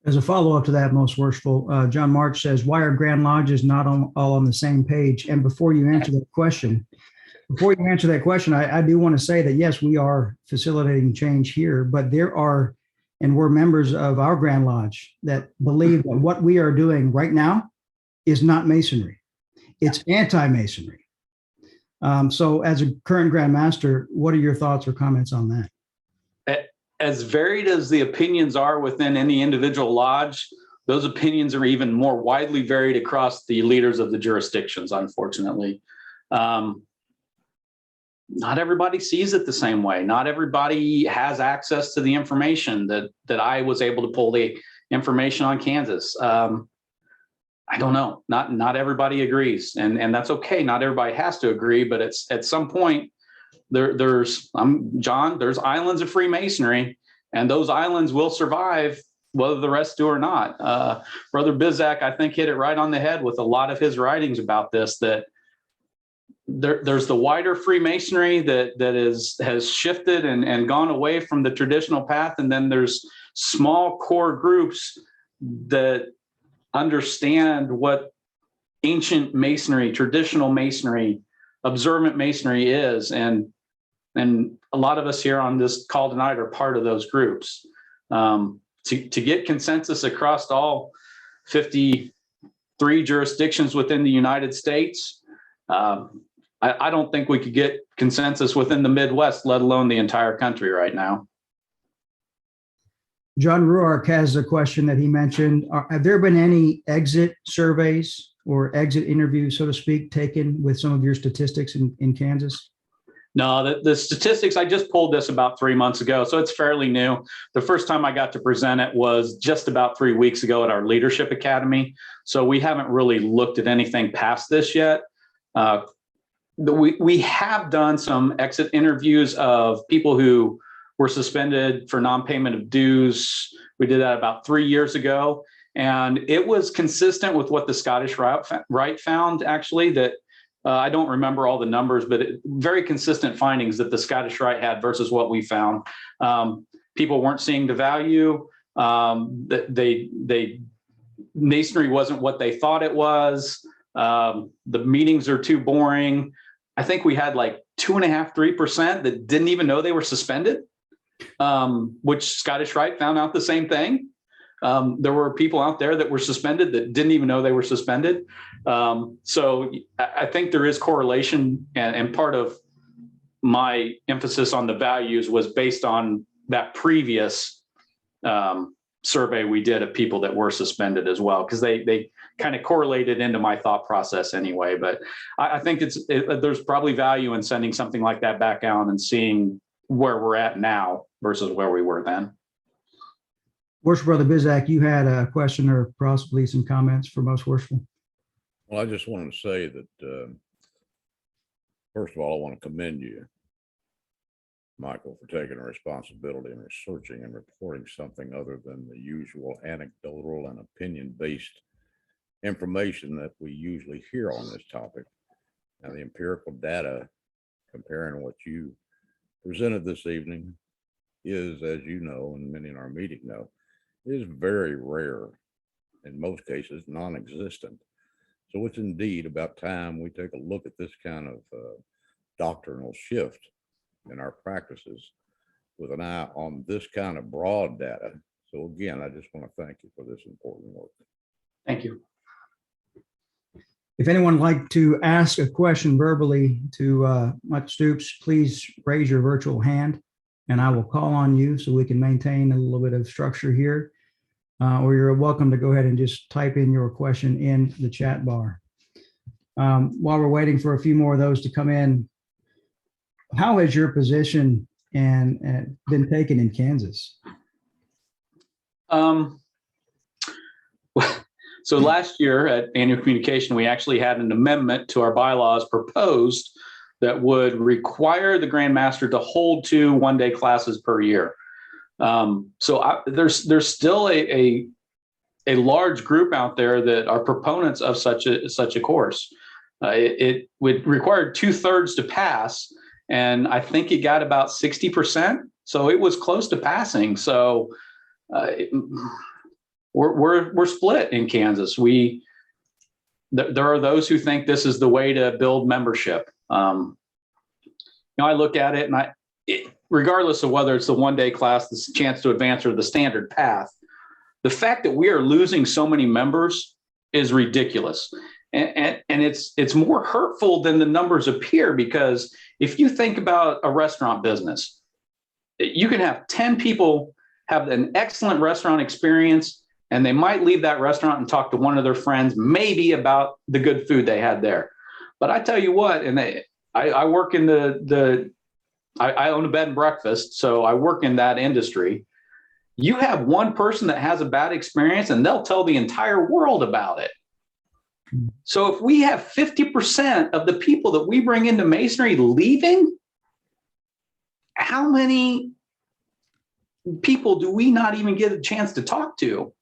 As a follow-up to that, Most Worshipful, John March says, why are Grand Lodges not all on the same page? And before you answer that question, I do want to say that, yes, we are facilitating change here, but there are, and we're members of our Grand Lodge that believe that what we are doing right now is not Masonry. It's anti-Masonry. So as a current Grand Master, what are your thoughts or comments on that? As varied as the opinions are within any individual lodge, those opinions are even more widely varied across the leaders of the jurisdictions, unfortunately. Not everybody sees it the same way. Not everybody has access to the information that I was able to pull the information on Kansas. I don't know. Not everybody agrees, and that's okay. Not everybody has to agree, but it's at some point there's islands of Freemasonry, and those islands will survive whether the rest do or not. Brother Bizak, I think, hit it right on the head with a lot of his writings about this, that there's the wider Freemasonry that has shifted and gone away from the traditional path, and then there's small core groups that understand what ancient Masonry, traditional Masonry, observant Masonry is, and a lot of us here on this call tonight are part of those groups. To get consensus across all 53 jurisdictions within the United States, I don't think we could get consensus within the Midwest, let alone the entire country right now. John Ruark has a question that he mentioned. Have there been any exit surveys or exit interviews, so to speak, taken with some of your statistics in Kansas? No, the statistics, I just pulled this about 3 months ago, so it's fairly new. The first time I got to present it was just about 3 weeks ago at our Leadership Academy. So we haven't really looked at anything past this yet. We have done some exit interviews of people who were suspended for non-payment of dues. We did that about 3 years ago. And it was consistent with what the Scottish Rite found, actually, that I don't remember all the numbers, but very consistent findings that the Scottish Rite had versus what we found. People weren't seeing the value. Masonry wasn't what they thought it was. The meetings are too boring. I think we had like 2.5%, 3% that didn't even know they were suspended. which Scottish Rite found out the same thing. There were people out there that were suspended that didn't even know they were suspended. So I think there is correlation, and part of my emphasis on the values was based on that previous survey we did of people that were suspended as well, because they kind of correlated into my thought process anyway. But I think there's probably value in sending something like that back out and seeing where we're at now versus where we were then. Worship Brother Bizak, you had a question or possibly some comments for Most Worshipful? Well, I just wanted to say that, first of all, I want to commend you, Michael, for taking a responsibility and researching and reporting something other than the usual anecdotal and opinion-based information that we usually hear on this topic. Now, the empirical data comparing what you presented this evening is, as you know, and many in our meeting know, is very rare, in most cases non-existent. So it's indeed about time we take a look at this kind of doctrinal shift in our practices with an eye on this kind of broad data. So again, I just want to thank you for this important work. Thank you. If anyone would like to ask a question verbally to Mike Stoops, please raise your virtual hand and I will call on you so we can maintain a little bit of structure here. Or you're welcome to go ahead and just type in your question in the chat bar. While we're waiting for a few more of those to come in, how has your position and been taken in Kansas? So last year at annual communication, we actually had an amendment to our bylaws proposed that would require the Grand Master to hold 2 one-day classes per year. There's still a large group out there that are proponents of such a course. It would require 2/3 to pass, and I think it got about 60%. So it was close to passing. So we're split in Kansas. There are those who think this is the way to build membership. I look at it, and regardless of whether it's the one-day class, the chance to advance, or the standard path, the fact that we are losing so many members is ridiculous. And it's more hurtful than the numbers appear, because if you think about a restaurant business, you can have 10 people have an excellent restaurant experience, and they might leave that restaurant and talk to one of their friends, maybe about the good food they had there. But I tell you what, and I work in I own a bed and breakfast, so I work in that industry. You have one person that has a bad experience and they'll tell the entire world about it. So if we have 50% of the people that we bring into Masonry leaving, how many people do we not even get a chance to talk to?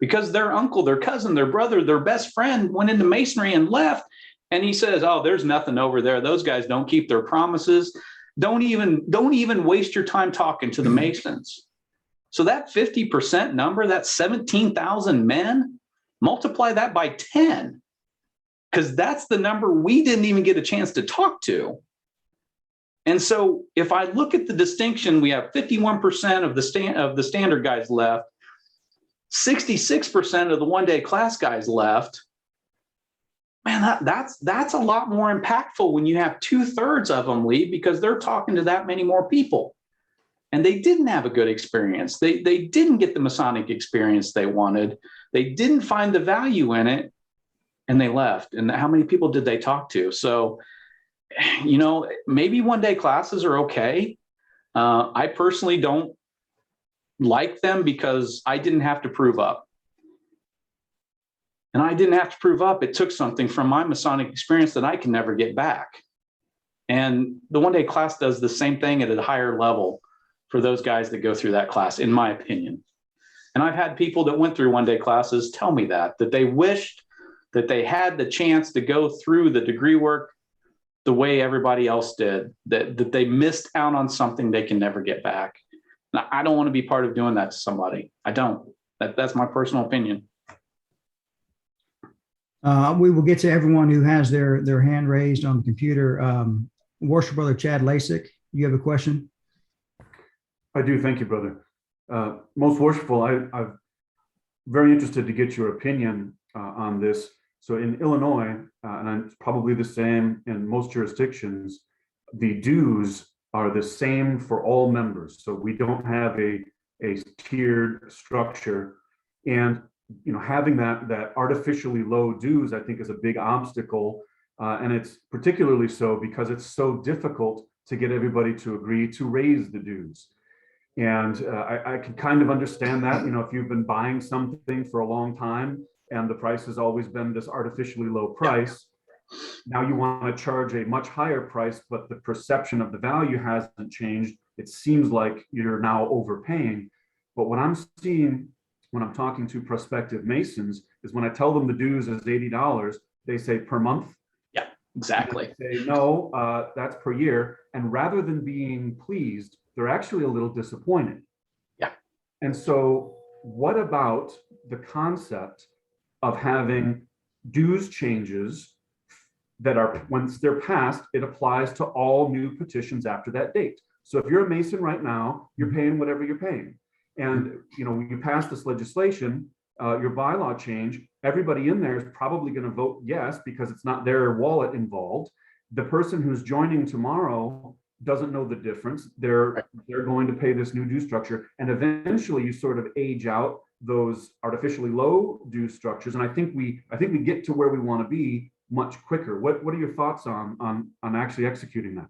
Because their uncle, their cousin, their brother, their best friend went into Masonry and left. And he says, oh, there's nothing over there. Those guys don't keep their promises. Don't even waste your time talking to the Masons. So that 50% number, that's 17,000 men, multiply that by 10, because that's the number we didn't even get a chance to talk to. And so if I look at the distinction, we have 51% of the standard guys left, 66% of the one-day class guys left. Man, that's a lot more impactful when you have 2/3 of them leave, because they're talking to that many more people. And they didn't have a good experience. They didn't get the Masonic experience they wanted. They didn't find the value in it, and they left. And how many people did they talk to? So, maybe one-day classes are okay. I personally don't like them because I didn't have to prove up. And I didn't have to prove up. It took something from my Masonic experience that I can never get back. And the one-day class does the same thing at a higher level for those guys that go through that class, in my opinion. And I've had people that went through one-day classes tell me that they wished that they had the chance to go through the degree work the way everybody else did, that they missed out on something they can never get back. Now, I don't want to be part of doing that to somebody. I don't. That's my personal opinion. We will get to everyone who has their hand raised on the computer. Worship Brother Chad Lasik, you have a question? I do. Thank you, brother. Most worshipful, I'm very interested to get your opinion on this. So in Illinois, and it's probably the same in most jurisdictions, the dues are the same for all members. So we don't have a tiered structure. And having that artificially low dues, I think, is a big obstacle. And it's particularly so because it's so difficult to get everybody to agree to raise the dues. And I can kind of understand that, if you've been buying something for a long time and the price has always been this artificially low price, now you want to charge a much higher price, but the perception of the value hasn't changed. It seems like you're now overpaying. But what I'm seeing when I'm talking to prospective Masons is when I tell them the dues is $80, they say per month. Yeah, exactly. They say, no, that's per year. And rather than being pleased, they're actually a little disappointed. Yeah. And so what about the concept of having dues changes that are, once they're passed, it applies to all new petitions after that date. So if you're a Mason right now, you're paying whatever you're paying. And you pass this legislation, your bylaw change, everybody in there is probably going to vote yes because it's not their wallet involved. The person who's joining tomorrow doesn't know the difference. They're going to pay this new due structure, and eventually you sort of age out those artificially low due structures. And I think we get to where we want to be much quicker. What are your thoughts on actually executing that?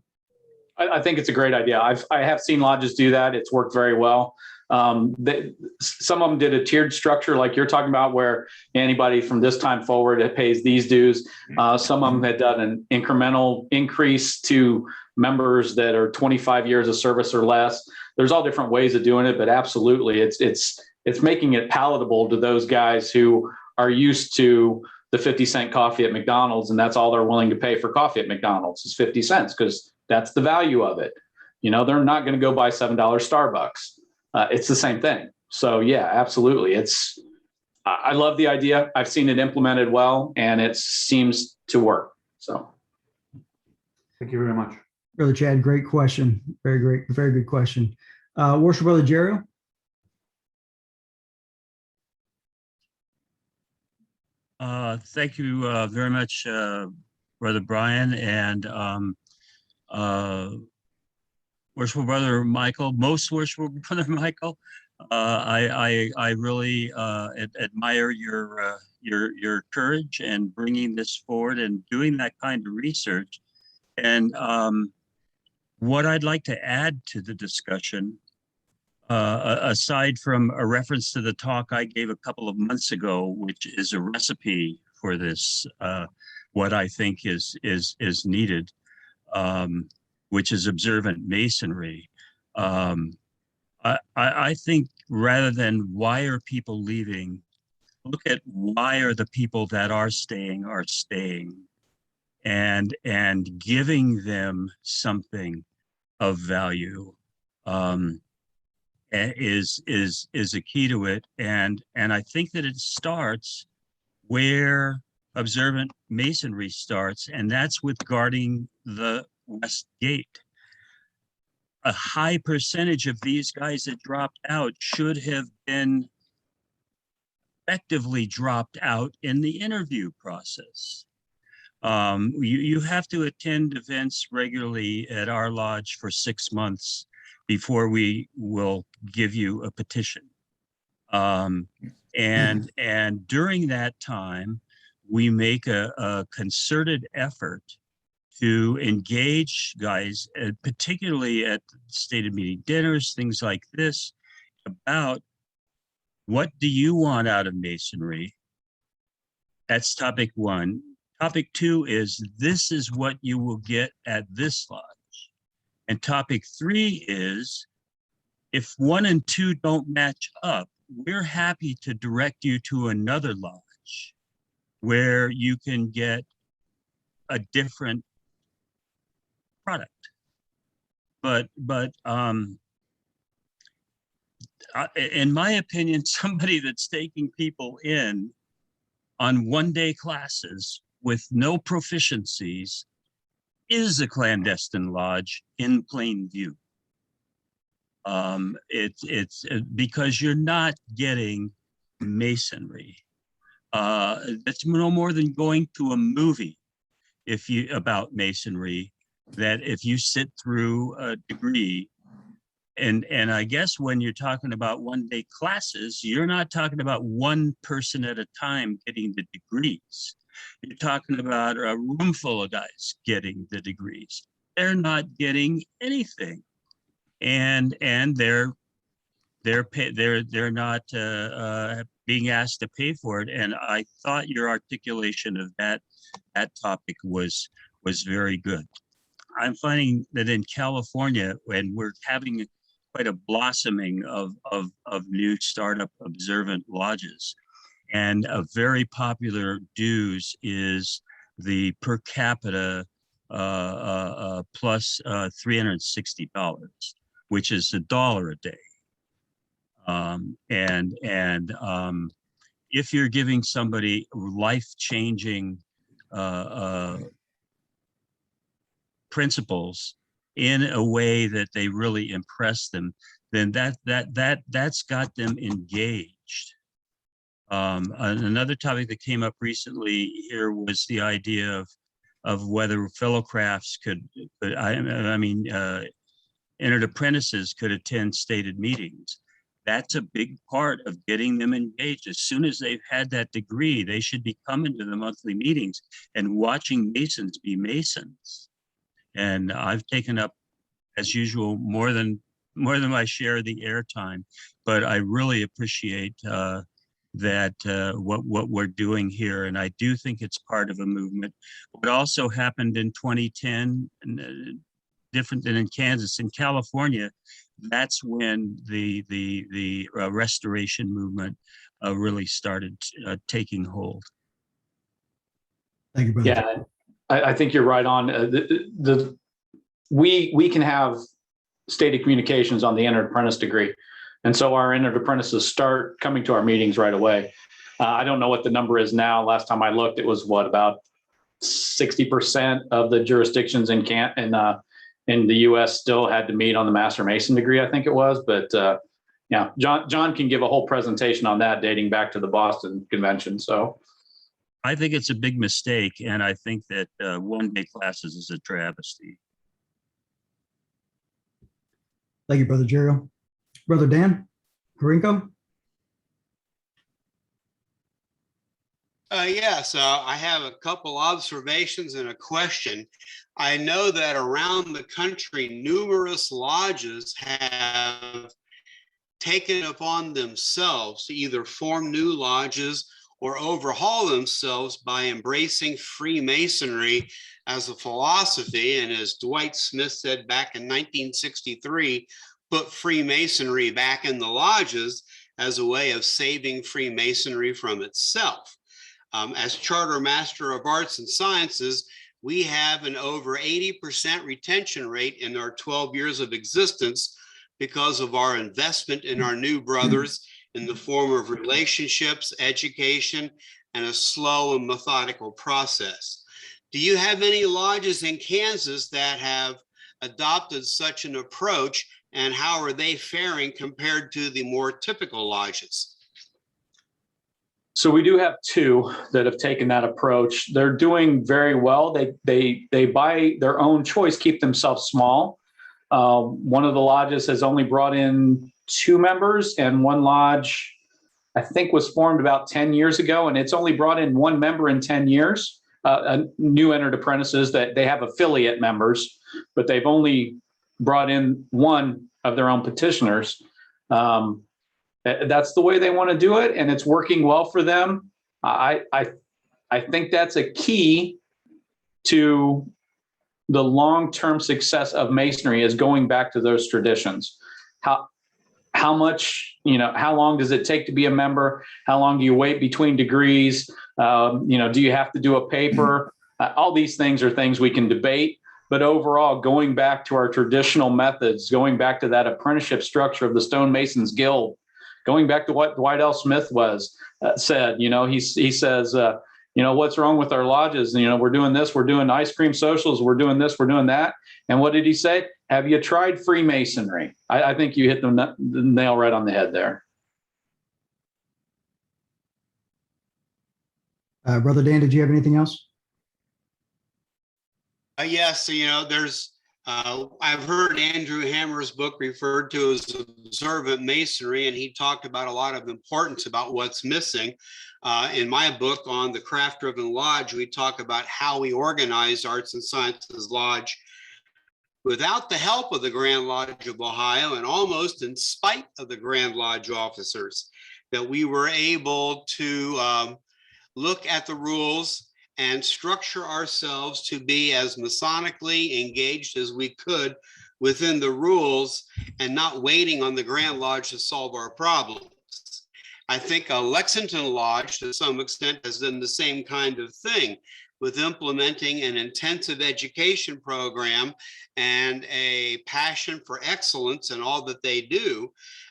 I think it's a great idea. I have seen lodges do that. It's worked very well. Some of them did a tiered structure like you're talking about, where anybody from this time forward it pays these dues. Some of them had done an incremental increase to members that are 25 years of service or less. There's all different ways of doing it, but absolutely, it's making it palatable to those guys who are used to the 50-cent coffee at McDonald's, and that's all they're willing to pay for coffee at McDonald's is 50 cents because that's the value of it. They're not going to go buy $7 Starbucks. It's the same thing. So yeah, absolutely. I love the idea. I've seen it implemented well, and it seems to work. So. Thank you very much. Brother Chad, great question. Very great, very good question. Worship Brother Jerry. Thank you very much, Brother Brian, and Worshipful Brother Michael, Most Worshipful Brother Michael. I really admire your courage and bringing this forward and doing that kind of research. And what I'd like to add to the discussion, aside from a reference to the talk I gave a couple of months ago, which is a recipe for this, what I think is needed, which is observant Masonry. I think rather than why are people leaving, look at why are the people that are staying, and giving them something of value is a key to it. And I think that it starts where observant Masonry starts, and that's with guarding the West Gate. A high percentage of these guys that dropped out should have been effectively dropped out in the interview process. You have to attend events regularly at our lodge for 6 months before we will give you a petition. And during that time, we make a concerted effort to engage guys, particularly at stated meeting dinners, things like this, about what do you want out of Masonry? That's topic one. Topic two is this is what you will get at this lodge. And topic three is if 1 and 2 don't match up, we're happy to direct you to another lodge where you can get a different product. But in my opinion, somebody that's taking people in on one-day classes with no proficiencies is a clandestine lodge in plain view. It's because you're not getting masonry. It's no more than going to a movie about masonry, that if you sit through a degree, and I guess when you're talking about one-day classes, you're not talking about one person at a time getting the degrees. You're talking about a room full of guys getting the degrees. They're not getting anything, and they're not being asked to pay for it. And I thought your articulation of that topic was very good. I'm finding that in California, when we're having quite a blossoming of new startup observant lodges, and a very popular dues is the per capita plus $360, which is $1 a day. If you're giving somebody life-changing principles in a way that they really impress them, then that's got them engaged. Another topic that came up recently here was the idea of whether fellow crafts entered apprentices could attend stated meetings. That's a big part of getting them engaged. As soon as they've had that degree, they should be coming to the monthly meetings and watching Masons be Masons. And I've taken up, as usual, more than my share of the airtime, but I really appreciate what we're doing here, and I do think it's part of a movement. What also happened in 2010, different than in Kansas, in California, that's when the restoration movement really started taking hold. Thank you, brother. Yeah, I think you're right on. We can have stated communications on the entered apprentice degree. And so our entered apprentices start coming to our meetings right away. I don't know what the number is now. Last time I looked, it was about 60% of the jurisdictions in the U.S. still had to meet on the Master Mason degree, I think it was. But yeah, John can give a whole presentation on that dating back to the Boston Convention. So I think it's a big mistake, and I think that one-day classes is a travesty. Thank you, Brother Jerry. Brother Dan Harinko? Yes, I have a couple observations and a question. I know that around the country, numerous lodges have taken upon themselves to either form new lodges or overhaul themselves by embracing Freemasonry as a philosophy. And as Dwight Smith said back in 1963, put Freemasonry back in the lodges as a way of saving Freemasonry from itself. As Charter Master of Arts and Sciences, we have an over 80% retention rate in our 12 years of existence because of our investment in our new brothers in the form of relationships, education, and a slow and methodical process. Do you have any lodges in Kansas that have adopted such an approach, and how are they faring compared to the more typical lodges? So we do have two that have taken that approach. They're doing very well. They by their own choice keep themselves small. One of the lodges has only brought in 2 members, and one lodge I think was formed about 10 years ago, and it's only brought in 1 member in 10 years. New entered apprentices that they have affiliate members, but they've only brought in 1 of their own petitioners. That's the way they want to do it, and it's working well for them. I think that's a key to the long-term success of Masonry, is going back to those traditions. How much, how long does it take to be a member? How long do you wait between degrees? Do you have to do a paper? All these things are things we can debate. But overall, going back to our traditional methods, going back to that apprenticeship structure of the Stonemasons Guild, going back to what Dwight L. Smith said, he says, what's wrong with our lodges? We're doing this, we're doing ice cream socials, we're doing this, we're doing that. And what did he say? have you tried Freemasonry? I think you hit the nail right on the head there. Brother Dan, did you have anything else? Yes, I've heard Andrew Hammer's book referred to as observant masonry, and he talked about a lot of importance about what's missing. In my book on the craft-driven lodge, we talk about how we organized Arts and Sciences Lodge without the help of the Grand Lodge of Ohio and almost in spite of the Grand Lodge officers, that we were able to look at the rules and structure ourselves to be as Masonically engaged as we could within the rules and not waiting on the Grand Lodge to solve our problems. I think Lexington Lodge, to some extent, has done the same kind of thing with implementing an intensive education program and a passion for excellence in all that they do.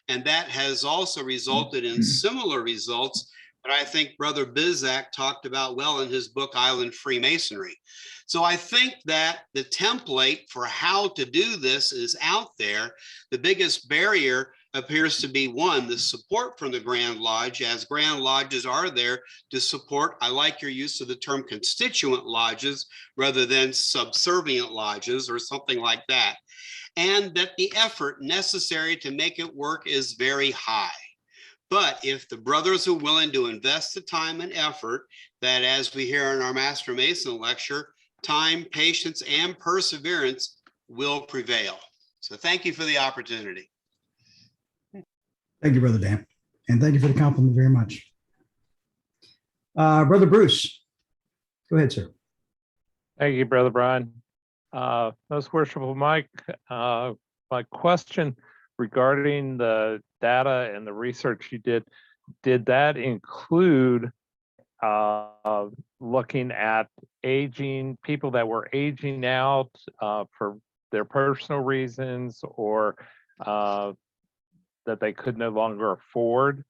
And that has also resulted in similar results that I think Brother Bizak talked about well in his book, Island Freemasonry. So I think that the template for how to do this is out there. The biggest barrier appears to be, one, the support from the Grand Lodge, as Grand Lodges are there to support. I like your use of the term constituent lodges rather than subservient lodges or something like that. And that the effort necessary to make it work is very high. But if the brothers are willing to invest the time and effort, that, as we hear in our Master Mason lecture, time, patience, and perseverance will prevail. So thank you for the opportunity. Thank you, Brother Dan. And thank you for the compliment very much. Brother Bruce, go ahead, sir. Thank you, Brother Brian. Most Worshipful Mike, my question regarding the data and the research you did that include looking at people that were aging out for their personal reasons, or that they could no longer afford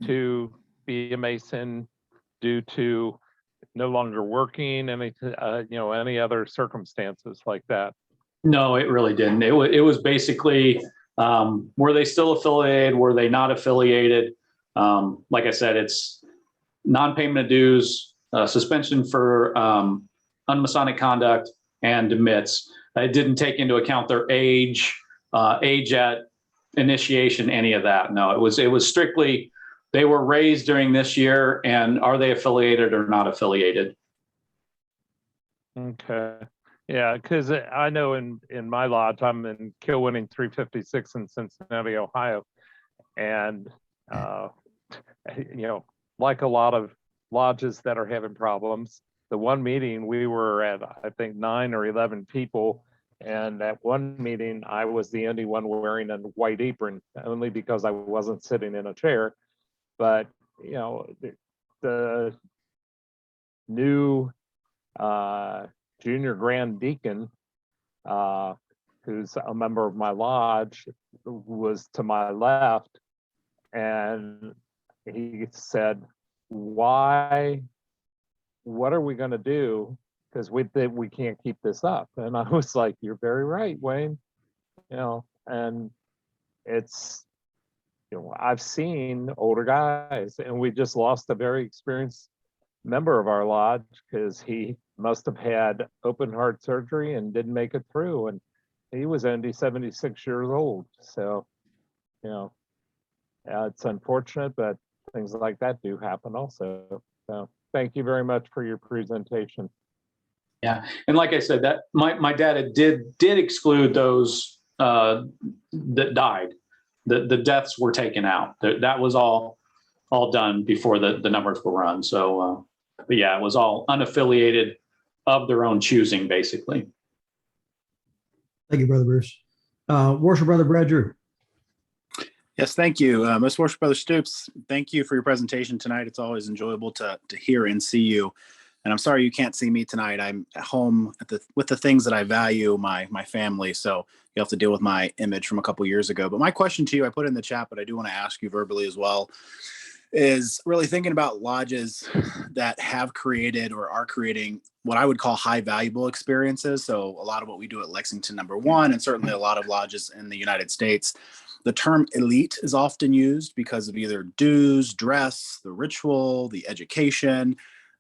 to be a Mason due to no longer working, any other circumstances like that? No, it really didn't. It was basically, were they still affiliated? Were they not affiliated? Like I said, it's non-payment of dues, suspension for unmasonic conduct, and demits. It didn't take into account their age at initiation, any of that. No, it was strictly, they were raised during this year, and are they affiliated or not affiliated? Okay. Yeah, because I know in my lodge, I'm in Kill Winning 356 in Cincinnati, Ohio. And, like a lot of lodges that are having problems, the one meeting we were at, I think 9 or 11 people. And at one meeting, I was the only one wearing a white apron, only because I wasn't sitting in a chair. But, the new junior grand deacon, who's a member of my lodge, was to my left, and he said, what are we going to do? Because we can't keep this up. And I was like, you're very right, Wayne. And it's, I've seen older guys, and we just lost a very experienced member of our lodge because he must have had open heart surgery and didn't make it through. And he was only 76 years old. So, it's unfortunate, but things like that do happen also. So thank you very much for your presentation. Yeah, and like I said, that my data did exclude those that died. The deaths were taken out. That was all done before the numbers were run. So, but yeah, it was all unaffiliated of their own choosing, basically. Thank you, Brother Bruce. Worship Brother Brad Drew. Yes, thank you. Most Worship Brother Stoops, thank you for your presentation tonight. It's always enjoyable to hear and see you. And I'm sorry you can't see me tonight. I'm at home with the things that I value, my family. So you have to deal with my image from a couple years ago. But my question to you, I put in the chat, but I do want to ask you verbally as well. is really thinking about lodges that have created or are creating what I would call high valuable experiences. So a lot of what we do at Lexington #1, and certainly a lot of lodges in the United States, the term elite is often used because of either dues, dress, the ritual, the education.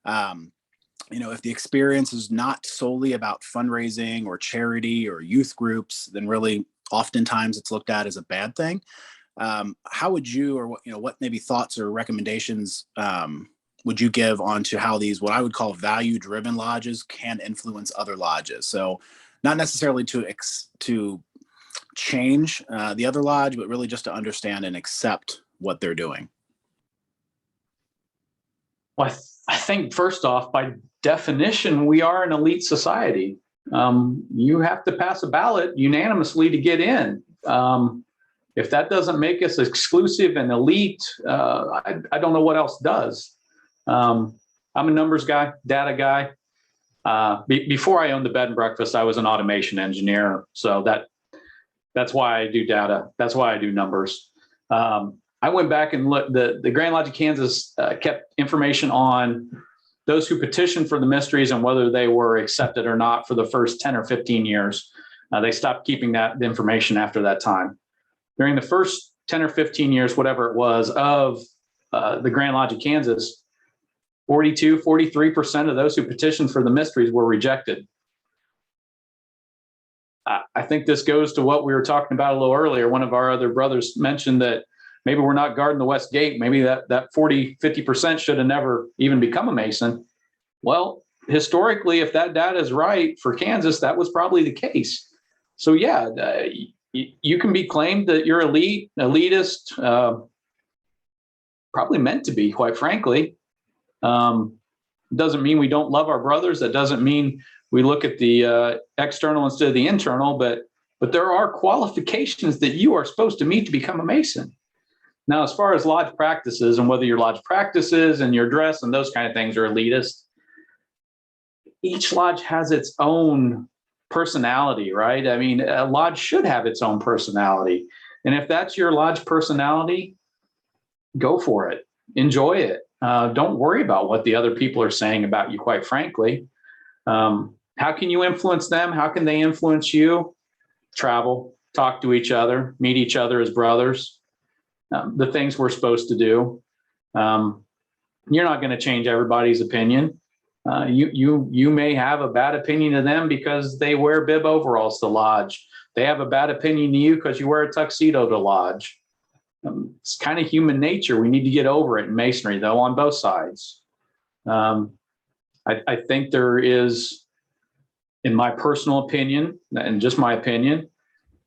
If the experience is not solely about fundraising or charity or youth groups, then really oftentimes it's looked at as a bad thing. How would you, or what maybe thoughts or recommendations would you give onto how these, what I would call value-driven lodges, can influence other lodges? So not necessarily to change the other lodge, but really just to understand and accept what they're doing. Well, I think first off, by definition, we are an elite society. You have to pass a ballot unanimously to get in. If that doesn't make us exclusive and elite, I don't know what else does. I'm a numbers guy, data guy. Before I owned the bed and breakfast, I was an automation engineer. So that's why I do data. That's why I do numbers. I went back and looked. The Grand Lodge of Kansas kept information on those who petitioned for the mysteries and whether they were accepted or not for the first 10 or 15 years. They stopped keeping that information after that time. During the first 10 or 15 years, whatever it was, of the Grand Lodge of Kansas, 43% of those who petitioned for the mysteries were rejected. I think this goes to what we were talking about a little earlier. One of our other brothers mentioned that maybe we're not guarding the West Gate. Maybe that 50% should have never even become a Mason. Well, historically, if that data is right for Kansas, that was probably the case. So yeah, you can be claimed that you're elitist, probably meant to be, quite frankly. Doesn't mean we don't love our brothers. That doesn't mean we look at the external instead of the internal, but there are qualifications that you are supposed to meet to become a Mason. Now, as far as lodge practices and whether your lodge practices and your dress and those kind of things are elitist, each lodge has its own personality, right? I mean, a lodge should have its own personality. And if that's your lodge personality, go for it. Enjoy it. Don't worry about what the other people are saying about you, quite frankly. How can you influence them? How can they influence you? Travel, talk to each other, meet each other as brothers. The things we're supposed to do. You're not going to change everybody's opinion. You may have a bad opinion of them because they wear bib overalls to lodge. They have a bad opinion of you because you wear a tuxedo to lodge. It's kind of human nature. We need to get over it in Masonry, though, on both sides. I think there is, in my personal opinion, and just my opinion,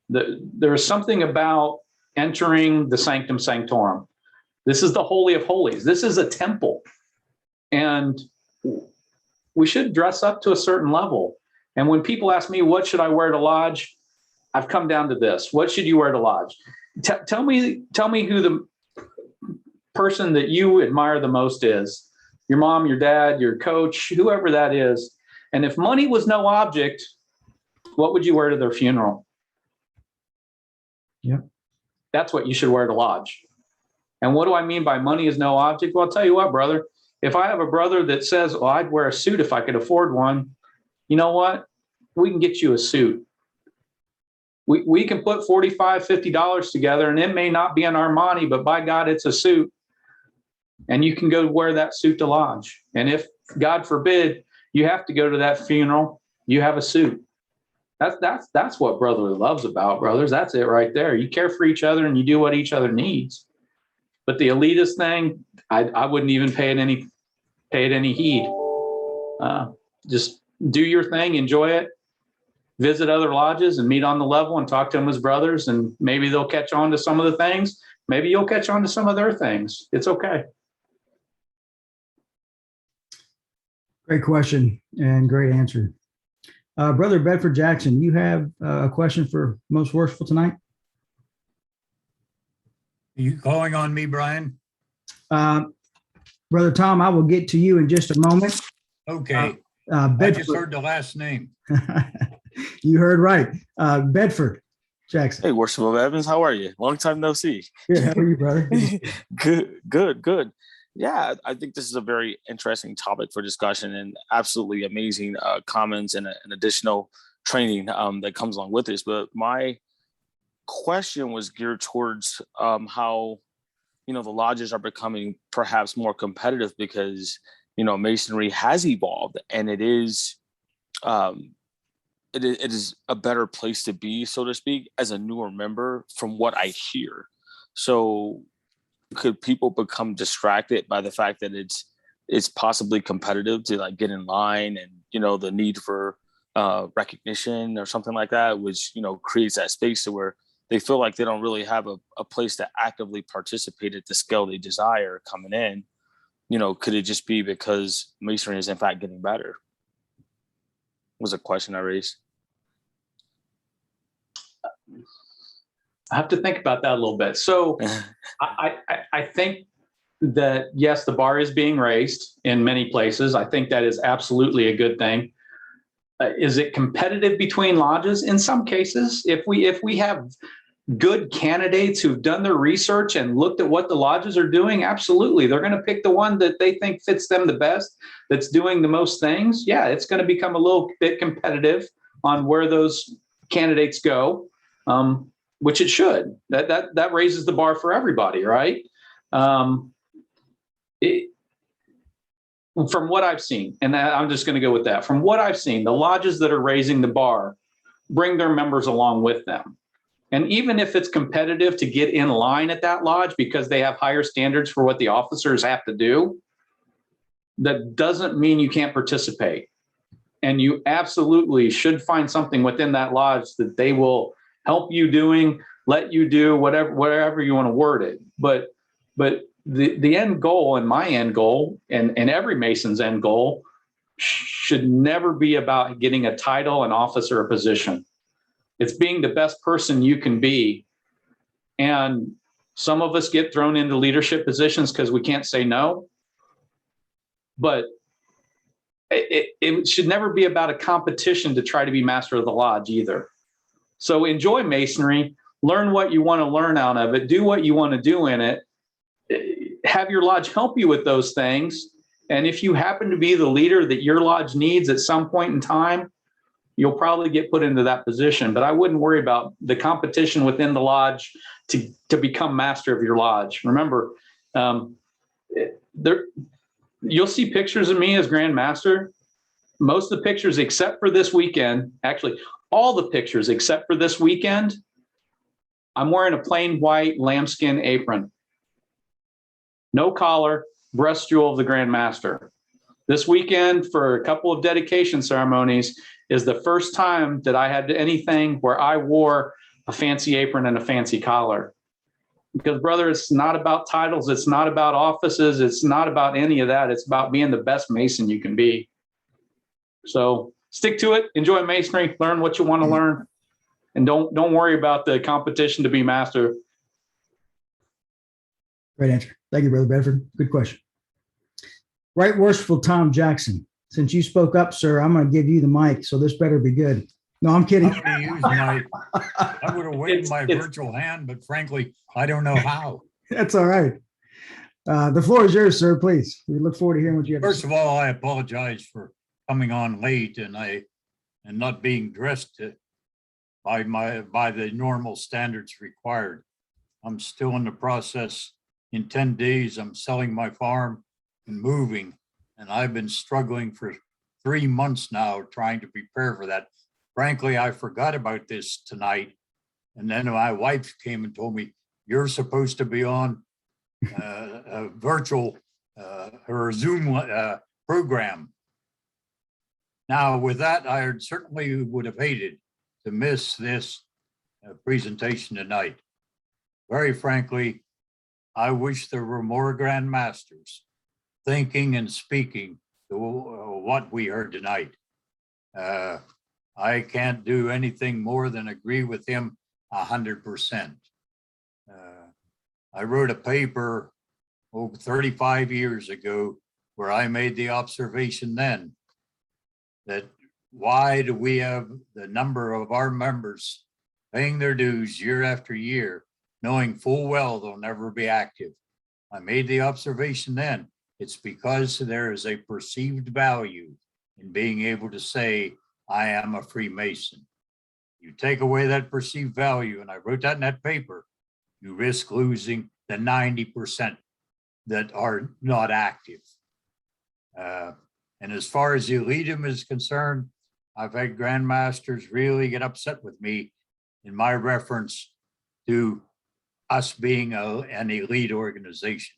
there is something about entering the sanctum sanctorum. This is the Holy of Holies. This is a temple. And we should dress up to a certain level. And when people ask me, what should I wear to lodge? I've come down to this. What should you wear to lodge? Tell me who the person that you admire the most is. Your mom, your dad, your coach, whoever that is. And if money was no object, what would you wear to their funeral? Yeah. That's what you should wear to lodge. And what do I mean by money is no object? Well, I'll tell you what, brother. If I have a brother that says, oh, I'd wear a suit if I could afford one, you know what? We can get you a suit. We can put $45, $50 together, and it may not be an Armani, but by God, it's a suit. And you can go wear that suit to lodge. And if, God forbid, you have to go to that funeral, you have a suit. That's what brotherly love's about, brothers. That's it right there. You care for each other and you do what each other needs. But the elitist thing, I wouldn't even pay it any heed. Just do your thing, enjoy it, visit other lodges and meet on the level and talk to them as brothers, and maybe they'll catch on to some of the things. Maybe you'll catch on to some of their things. It's okay. Great question and great answer. Brother Bedford Jackson, you have a question for Most Worshipful tonight? Are you calling on me, Brian? Brother Tom, I will get to you in just a moment. Okay. I Bedford, just heard the last name. you heard right. Bedford, Jackson. Hey, Worshipful Evans, how are you? Long time no see. Good. How are you, brother? Good. Yeah, I think this is a very interesting topic for discussion and absolutely amazing comments and an additional training that comes along with this. But my question was geared towards how, the lodges are becoming perhaps more competitive because, Masonry has evolved and it is a better place to be, so to speak, as a newer member from what I hear. So could people become distracted by the fact that it's possibly competitive to like get in line and, the need for recognition or something like that, which, creates that space to where they feel like they don't really have a place to actively participate at the scale they desire coming in. Could it just be because Masonry is in fact getting better? Was a question I raised. I have to think about that a little bit. So I think that, yes, the bar is being raised in many places. I think that is absolutely a good thing. Is it competitive between lodges? In some cases, if we have good candidates who've done their research and looked at what the lodges are doing, absolutely. They're going to pick the one that they think fits them the best, that's doing the most things. Yeah, it's going to become a little bit competitive on where those candidates go, which it should. That raises the bar for everybody, right? From what I've seen, and I'm just going to go with that. From what I've seen, the lodges that are raising the bar bring their members along with them. And even if it's competitive to get in line at that lodge because they have higher standards for what the officers have to do, that doesn't mean you can't participate. And you absolutely should find something within that lodge that they will help you doing, let you do, whatever you want to word it. But the end goal and my end goal and every Mason's end goal should never be about getting a title, an office, or a position. It's being the best person you can be. And some of us get thrown into leadership positions because we can't say no. But it should never be about a competition to try to be master of the lodge either. So enjoy Masonry, learn what you want to learn out of it, do what you want to do in it, have your lodge help you with those things. And if you happen to be the leader that your lodge needs at some point in time, you'll probably get put into that position. But I wouldn't worry about the competition within the lodge to become master of your lodge. Remember, you'll see pictures of me as Grand Master. Most of the pictures, except for this weekend, actually all the pictures except for this weekend, I'm wearing a plain white lambskin apron. No collar, breast jewel of the Grand Master. This weekend, for a couple of dedication ceremonies, is the first time that I had anything where I wore a fancy apron and a fancy collar. Because, brother, it's not about titles. It's not about offices. It's not about any of that. It's about being the best Mason you can be. So stick to it. Enjoy Masonry. Learn what you want to learn. And don't worry about the competition to be master. Great answer. Thank you, Brother Bedford. Good question. Right Worshipful Tom Jackson. Since you spoke up, sir, I'm going to give you the mic, so this better be good. No, I'm kidding. I would have waved my virtual hand, but frankly, I don't know how. That's all right. The floor is yours, sir, please. We look forward to hearing what you have to say. First of all, I apologize for coming on late and not being dressed by the normal standards required. I'm still in the process. In 10 days, I'm selling my farm and moving. And I've been struggling for 3 months now trying to prepare for that. Frankly, I forgot about this tonight. And then my wife came and told me, you're supposed to be on a virtual or a Zoom program. Now, with that, I certainly would have hated to miss this presentation tonight. Very frankly, I wish there were more Grand Masters thinking and speaking to what we heard tonight. I can't do anything more than agree with him 100%. I wrote a paper over 35 years ago where I made the observation then that why do we have the number of our members paying their dues year after year, knowing full well they'll never be active. I made the observation then, it's because there is a perceived value in being able to say, I am a Freemason. You take away that perceived value, and I wrote that in that paper, you risk losing the 90% that are not active. And as far as elitism is concerned, I've had grandmasters really get upset with me in my reference to us being an elite organization.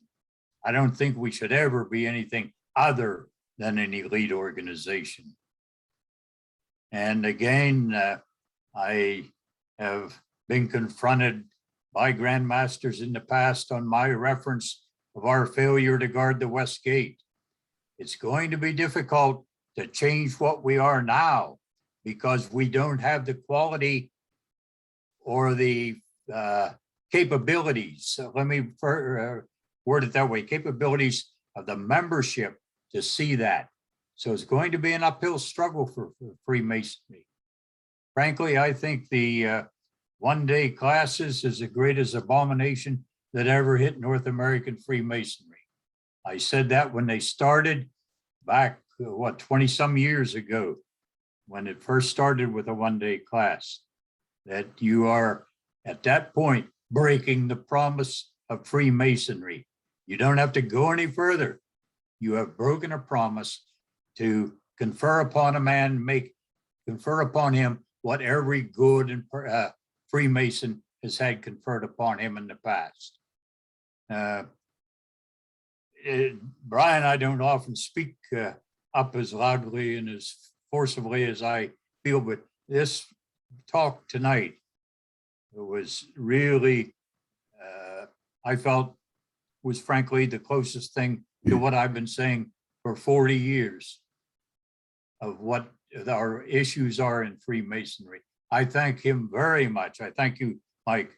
I don't think we should ever be anything other than an elite organization. And again, I have been confronted by grandmasters in the past on my reference of our failure to guard the West Gate. It's going to be difficult to change what we are now because we don't have the quality or the capabilities. So let me word it that way, capabilities of the membership to see that. So it's going to be an uphill struggle for Freemasonry. Frankly, I think the one-day classes is the greatest abomination that ever hit North American Freemasonry. I said that when they started back, 20 some years ago, when it first started with a one-day class, that you are at that point breaking the promise of Freemasonry. You don't have to go any further. You have broken a promise to confer upon a man, confer upon him what every good and Freemason has had conferred upon him in the past. Brian, I don't often speak up as loudly and as forcibly as I feel, but this talk tonight was really, I felt was frankly the closest thing to what I've been saying for 40 years of what our issues are in Freemasonry. I thank him very much. I thank you, Mike.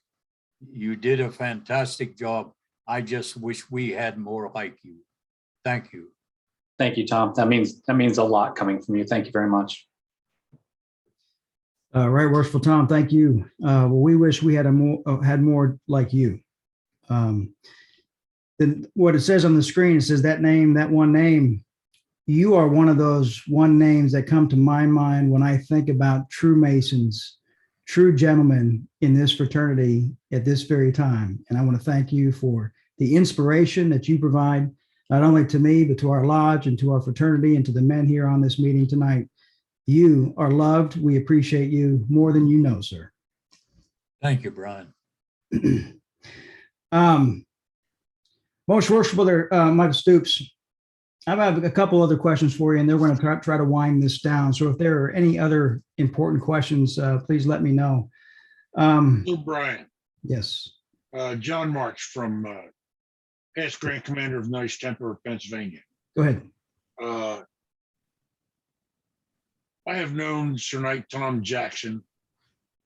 You did a fantastic job. I just wish we had more like you. Thank you. Thank you, Tom. That means a lot coming from you. Thank you very much. Right, Worshipful Tom, thank you. Well, we wish we had more like you. Then what it says on the screen, it says that one name, you are one of those one names that come to my mind when I think about true Masons, true gentlemen in this fraternity at this very time. And I want to thank you for the inspiration that you provide, not only to me, but to our lodge and to our fraternity and to the men here on this meeting tonight. You are loved. We appreciate you more than you know, sir. Thank you, Brian. Most Worshipful Brother, Michael Stoops, I have a couple other questions for you, and then we're going to try to wind this down. So if there are any other important questions, please let me know. Hello, Brian. Yes. John March from past Grand Commander of Nice Temper, Pennsylvania. Go ahead. I have known Sir Knight Tom Jackson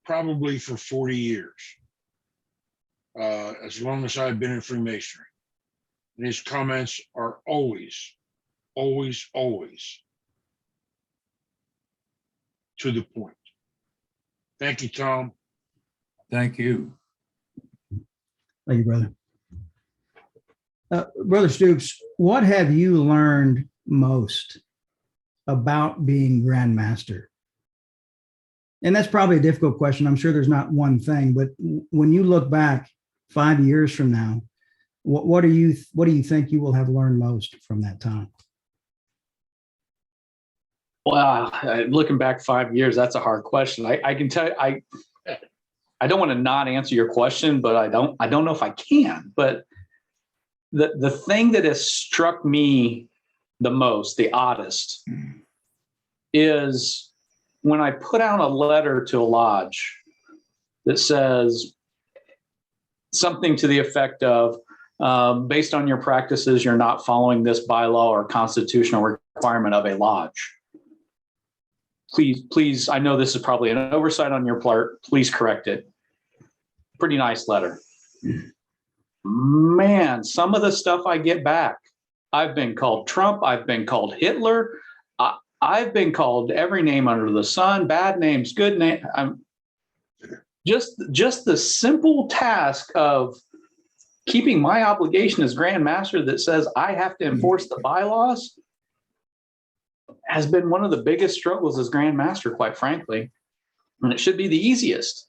probably for 40 years, as long as I've been in Freemasonry. And his comments are always to the point. Thank you, Tom. Thank you. Thank you, brother. Brother Stoops, what have you learned most about being Grand Master? And that's probably a difficult question. I'm sure there's not one thing, but when you look back 5 years from now, what do you think you will have learned most from that time? Well, looking back 5 years, that's a hard question. I can tell you, I don't want to not answer your question, but I don't know if I can. But the thing that has struck me the most, the oddest, is when I put out a letter to a lodge that says something to the effect of, based on your practices, you're not following this bylaw or constitutional requirement of a lodge. Please, I know this is probably an oversight on your part. Please correct it. Pretty nice letter. Man, some of the stuff I get back, I've been called Trump. I've been called Hitler. I've been called every name under the sun, bad names, good name. just the simple task of keeping my obligation as Grand Master that says I have to enforce the bylaws has been one of the biggest struggles as Grand Master, quite frankly. And it should be the easiest.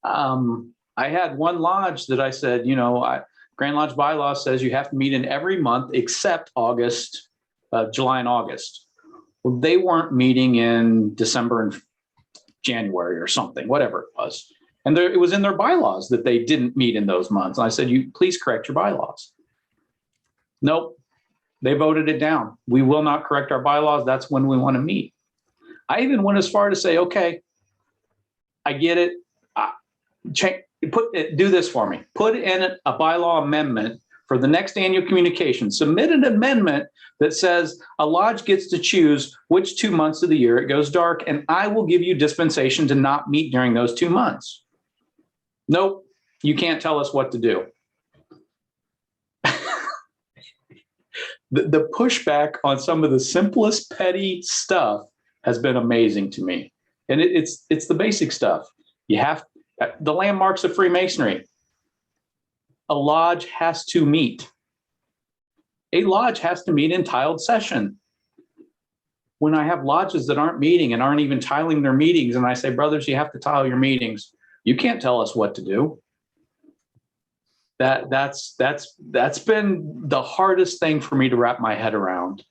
I had one lodge that I said, Grand Lodge bylaw says you have to meet in every month except August, July and August. Well, they weren't meeting in December and January or something, whatever it was. And it was in their bylaws that they didn't meet in those months. And I said, you please correct your bylaws. Nope. They voted it down. We will not correct our bylaws. That's when we want to meet. I even went as far to say, okay, I get it. Do this for me. Put in a bylaw amendment for the next annual communication. Submit an amendment that says a lodge gets to choose which 2 months of the year it goes dark, and I will give you dispensation to not meet during those 2 months. Nope, you can't tell us what to do. The pushback on some of the simplest petty stuff has been amazing to me. And it's the basic stuff. You have the landmarks of Freemasonry. A lodge has to meet. A lodge has to meet in tiled session. When I have lodges that aren't meeting and aren't even tiling their meetings, and I say, brothers, you have to tile your meetings. You can't tell us what to do. That's been the hardest thing for me to wrap my head around.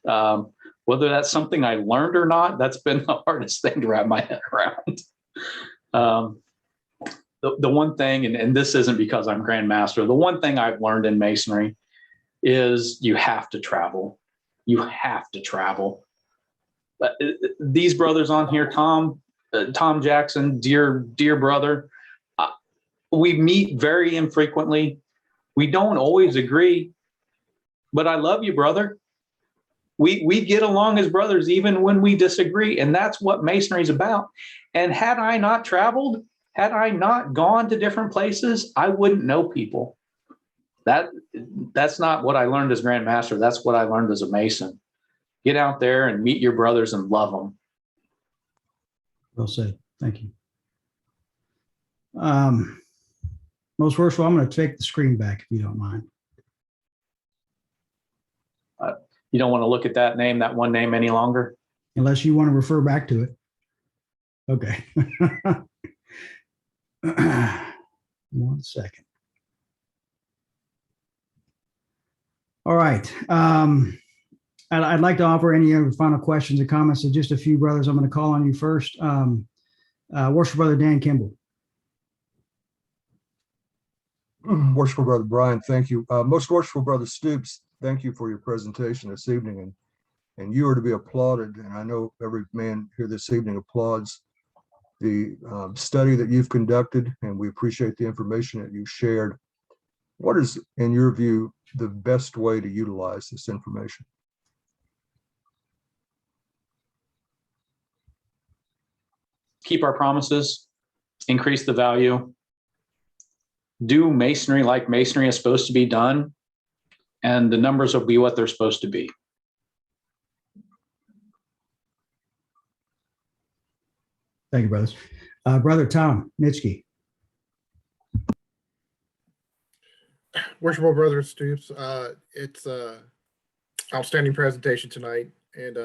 Whether that's something I learned or not, that's been the hardest thing to wrap my head around. The one thing, and this isn't because I'm Grand Master, the one thing I've learned in Masonry is you have to travel. You have to travel. But these brothers on here, Tom Jackson, dear brother, we meet very infrequently. We don't always agree, but I love you, brother. We get along as brothers even when we disagree, and that's what Masonry is about. And had I not traveled, had I not gone to different places, I wouldn't know people. That's not what I learned as Grand Master. That's what I learned as a Mason. Get out there and meet your brothers and love them. Well said. Thank you. Most Worshipful, I'm going to take the screen back if you don't mind. You don't want to look at that name, that one name any longer? Unless you want to refer back to it. Okay. 1 second. All right. I'd like to offer any other final questions or comments to just a few brothers. I'm going to call on you first. Worshipful Brother Dan Kimball. Worshipful Brother Brian, thank you. Most Worshipful Brother Stoops, thank you for your presentation this evening. And you are to be applauded. And I know every man here this evening applauds the study that you've conducted, and we appreciate the information that you shared. What is, in your view, the best way to utilize this information? Keep our promises, increase the value, do Masonry like Masonry is supposed to be done, and the numbers will be what they're supposed to be. Thank you, brothers. Brother Tom Nitsky. Worshipful Brother Stoops, it's outstanding presentation tonight. And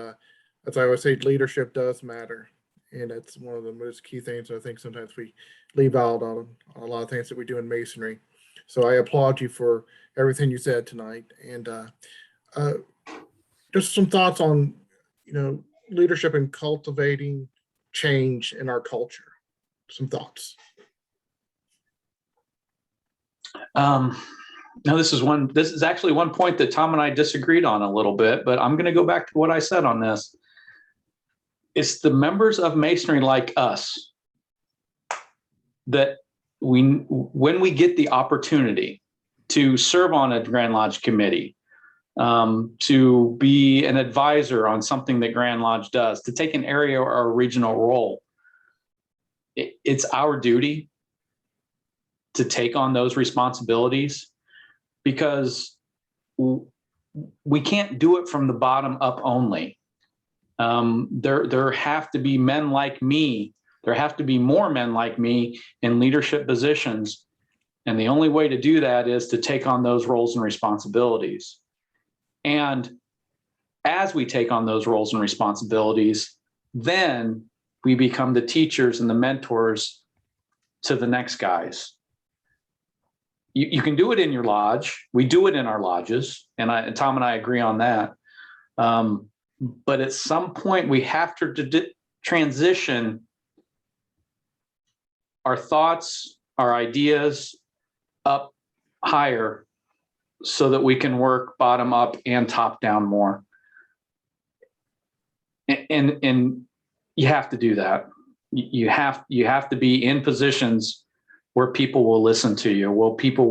as I always say, leadership does matter. And it's one of the most key things I think sometimes we leave out on a lot of things that we do in Masonry. So I applaud you for everything you said tonight. And just some thoughts on, leadership and cultivating change in our culture. Some thoughts. Now this is actually one point that Tom and I disagreed on a little bit, but I'm going to go back to what I said on this. It's the members of Masonry like us that when we get the opportunity to serve on a Grand Lodge committee, to be an advisor on something that Grand Lodge does, to take an area or a regional role, it's our duty to take on those responsibilities, because we can't do it from the bottom up only. There have to be men like me There have to be more men like me in leadership positions. And the only way to do that is to take on those roles and responsibilities. And as we take on those roles and responsibilities, then we become the teachers and the mentors to the next guys. You can do it in your lodge. We do it in our lodges, and Tom and I agree on that. But at some point, we have to transition our thoughts, our ideas up higher so that we can work bottom up and top down more. And you have to do that. You have to be in positions where people will listen to you, where people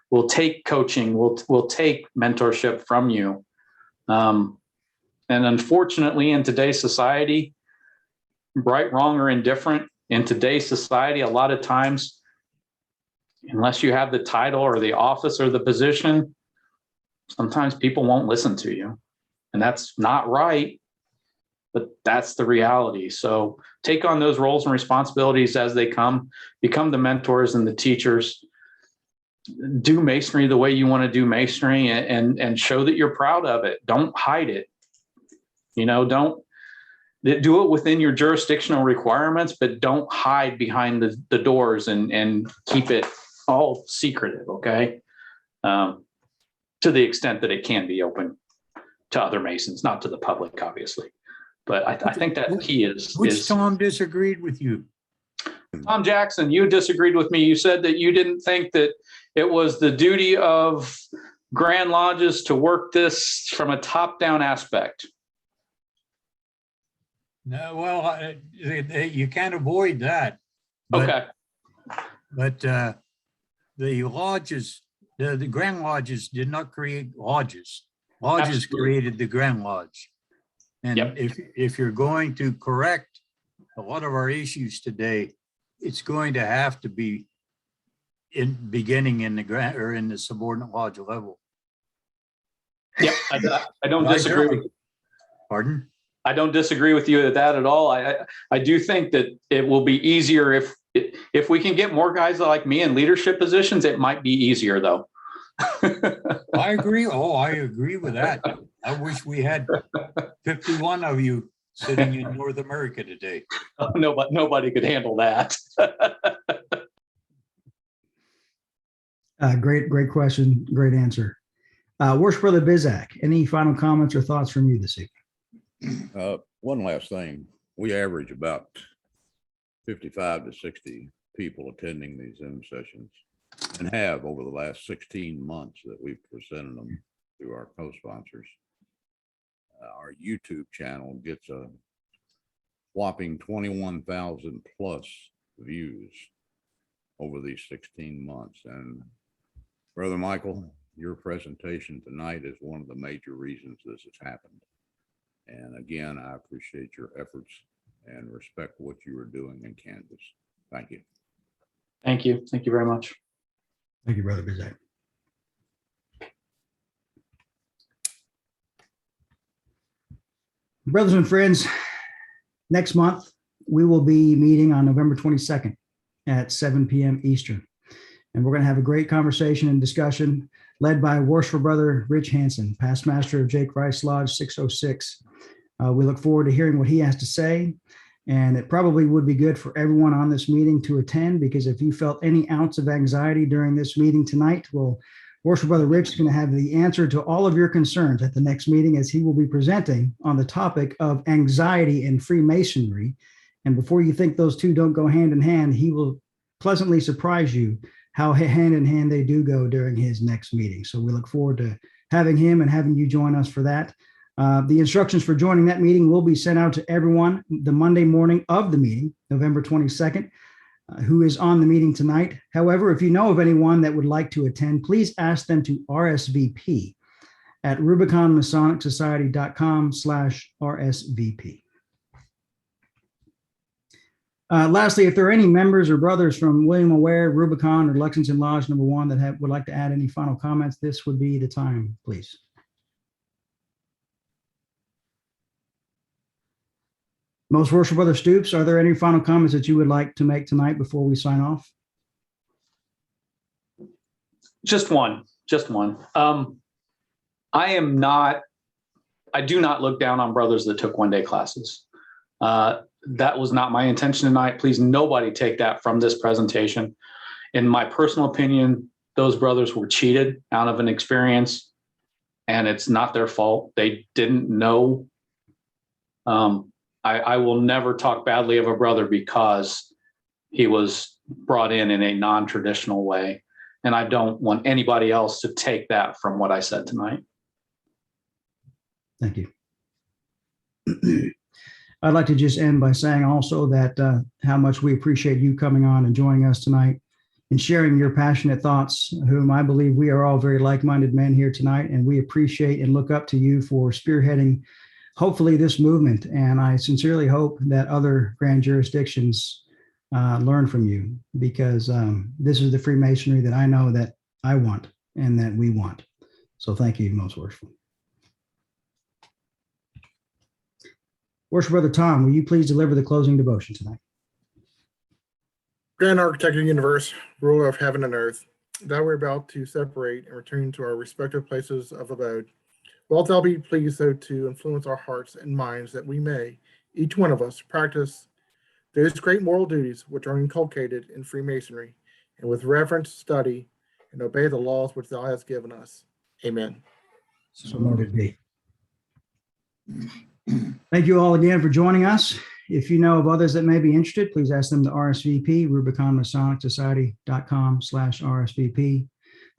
will take coaching, will take mentorship from you. And unfortunately, in today's society, right, wrong, or indifferent, in today's society, a lot of times, unless you have the title or the office or the position, sometimes people won't listen to you. And that's not right, but that's the reality. So take on those roles and responsibilities as they come, become the mentors and the teachers, do masonry the way you want to do masonry, and show that you're proud of it. Don't hide it. Don't do it within your jurisdictional requirements, but don't hide behind the doors and keep it all secretive, okay? To the extent that it can be open to other Masons, not to the public, obviously. But I think that key is... Which Tom disagreed with you? Tom Jackson, you disagreed with me. You said that you didn't think that it was the duty of Grand Lodges to work this from a top-down aspect. No, well, you can't avoid that. But, Okay. But the lodges, the Grand Lodges did not create lodges. Lodges Absolutely. created the Grand Lodge. And Yep. if you're going to correct a lot of our issues today, it's going to have to be beginning in the Grand or in the subordinate lodge level. Yep, I don't disagree with you. Pardon? I don't disagree with you at that at all. I do think that it will be easier if we can get more guys like me in leadership positions. It might be easier, though. I agree. Oh, I agree with that. I wish we had 51 of you sitting in North America today. Nobody could handle that. Great question. Great answer. Worship Brother Bizak, any final comments or thoughts from you this evening? One last thing. We average about 55 to 60 people attending these Zoom sessions, and have over the last 16 months that we've presented them through our co-sponsors. Our YouTube channel gets a whopping 21,000 plus views over these 16 months. And Brother Michael, your presentation tonight is one of the major reasons this has happened. And again, I appreciate your efforts and respect what you are doing in Kansas. Thank you. Thank you. Thank you very much. Thank you, Brother Bizak. Brothers and friends, next month, we will be meeting on November 22nd at 7 p.m. Eastern. And we're going to have a great conversation and discussion led by Worshipful Brother Rich Hansen, past master of Jake Rice Lodge 606. We look forward to hearing what he has to say. And it probably would be good for everyone on this meeting to attend, because if you felt any ounce of anxiety during this meeting tonight, well, Worshipful Brother Rich is going to have the answer to all of your concerns at the next meeting, as he will be presenting on the topic of anxiety and Freemasonry. And before you think those two don't go hand in hand, he will pleasantly surprise you how hand in hand they do go during his next meeting. So we look forward to having him and having you join us for that. The instructions for joining that meeting will be sent out to everyone the Monday morning of the meeting, November 22nd, who is on the meeting tonight. However, if you know of anyone that would like to attend, please ask them to RSVP at rubiconmasonicsociety.com/RSVP. Lastly, if there are any members or brothers from William & Ware, Rubicon, or Lexington Lodge No. 1 that would like to add any final comments, this would be the time, please. Most Worshipful Brother Stoops, are there any final comments that you would like to make tonight before we sign off? Just one. I do not look down on brothers that took one-day classes. That was not my intention tonight. Please, nobody take that from this presentation. In my personal opinion, those brothers were cheated out of an experience, and it's not their fault. They didn't know. I will never talk badly of a brother because he was brought in a non-traditional way. And I don't want anybody else to take that from what I said tonight. Thank you. I'd like to just end by saying also that how much we appreciate you coming on and joining us tonight and sharing your passionate thoughts, whom I believe we are all very like-minded men here tonight, and we appreciate and look up to you for spearheading, hopefully, this movement. And I sincerely hope that other grand jurisdictions learn from you, because this is the Freemasonry that I know that I want and that we want. So thank you, Most Worshipful. Worship Brother Tom, will you please deliver the closing devotion tonight? Grand Architect of the universe, ruler of heaven and earth, thou we're about to separate and return to our respective places of abode. Wilt thou be pleased so to influence our hearts and minds that we may, each one of us, practice those great moral duties which are inculcated in Freemasonry, and with reverence study and obey the laws which thou hast given us. Amen. So let it be. Thank you all again for joining us. If you know of others that may be interested, please ask them to RSVP, RubiconMasonicSociety.com/RSVP.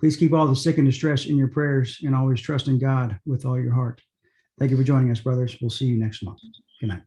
Please keep all the sick and distressed in your prayers and always trust in God with all your heart. Thank you for joining us, brothers. We'll see you next month. Good night.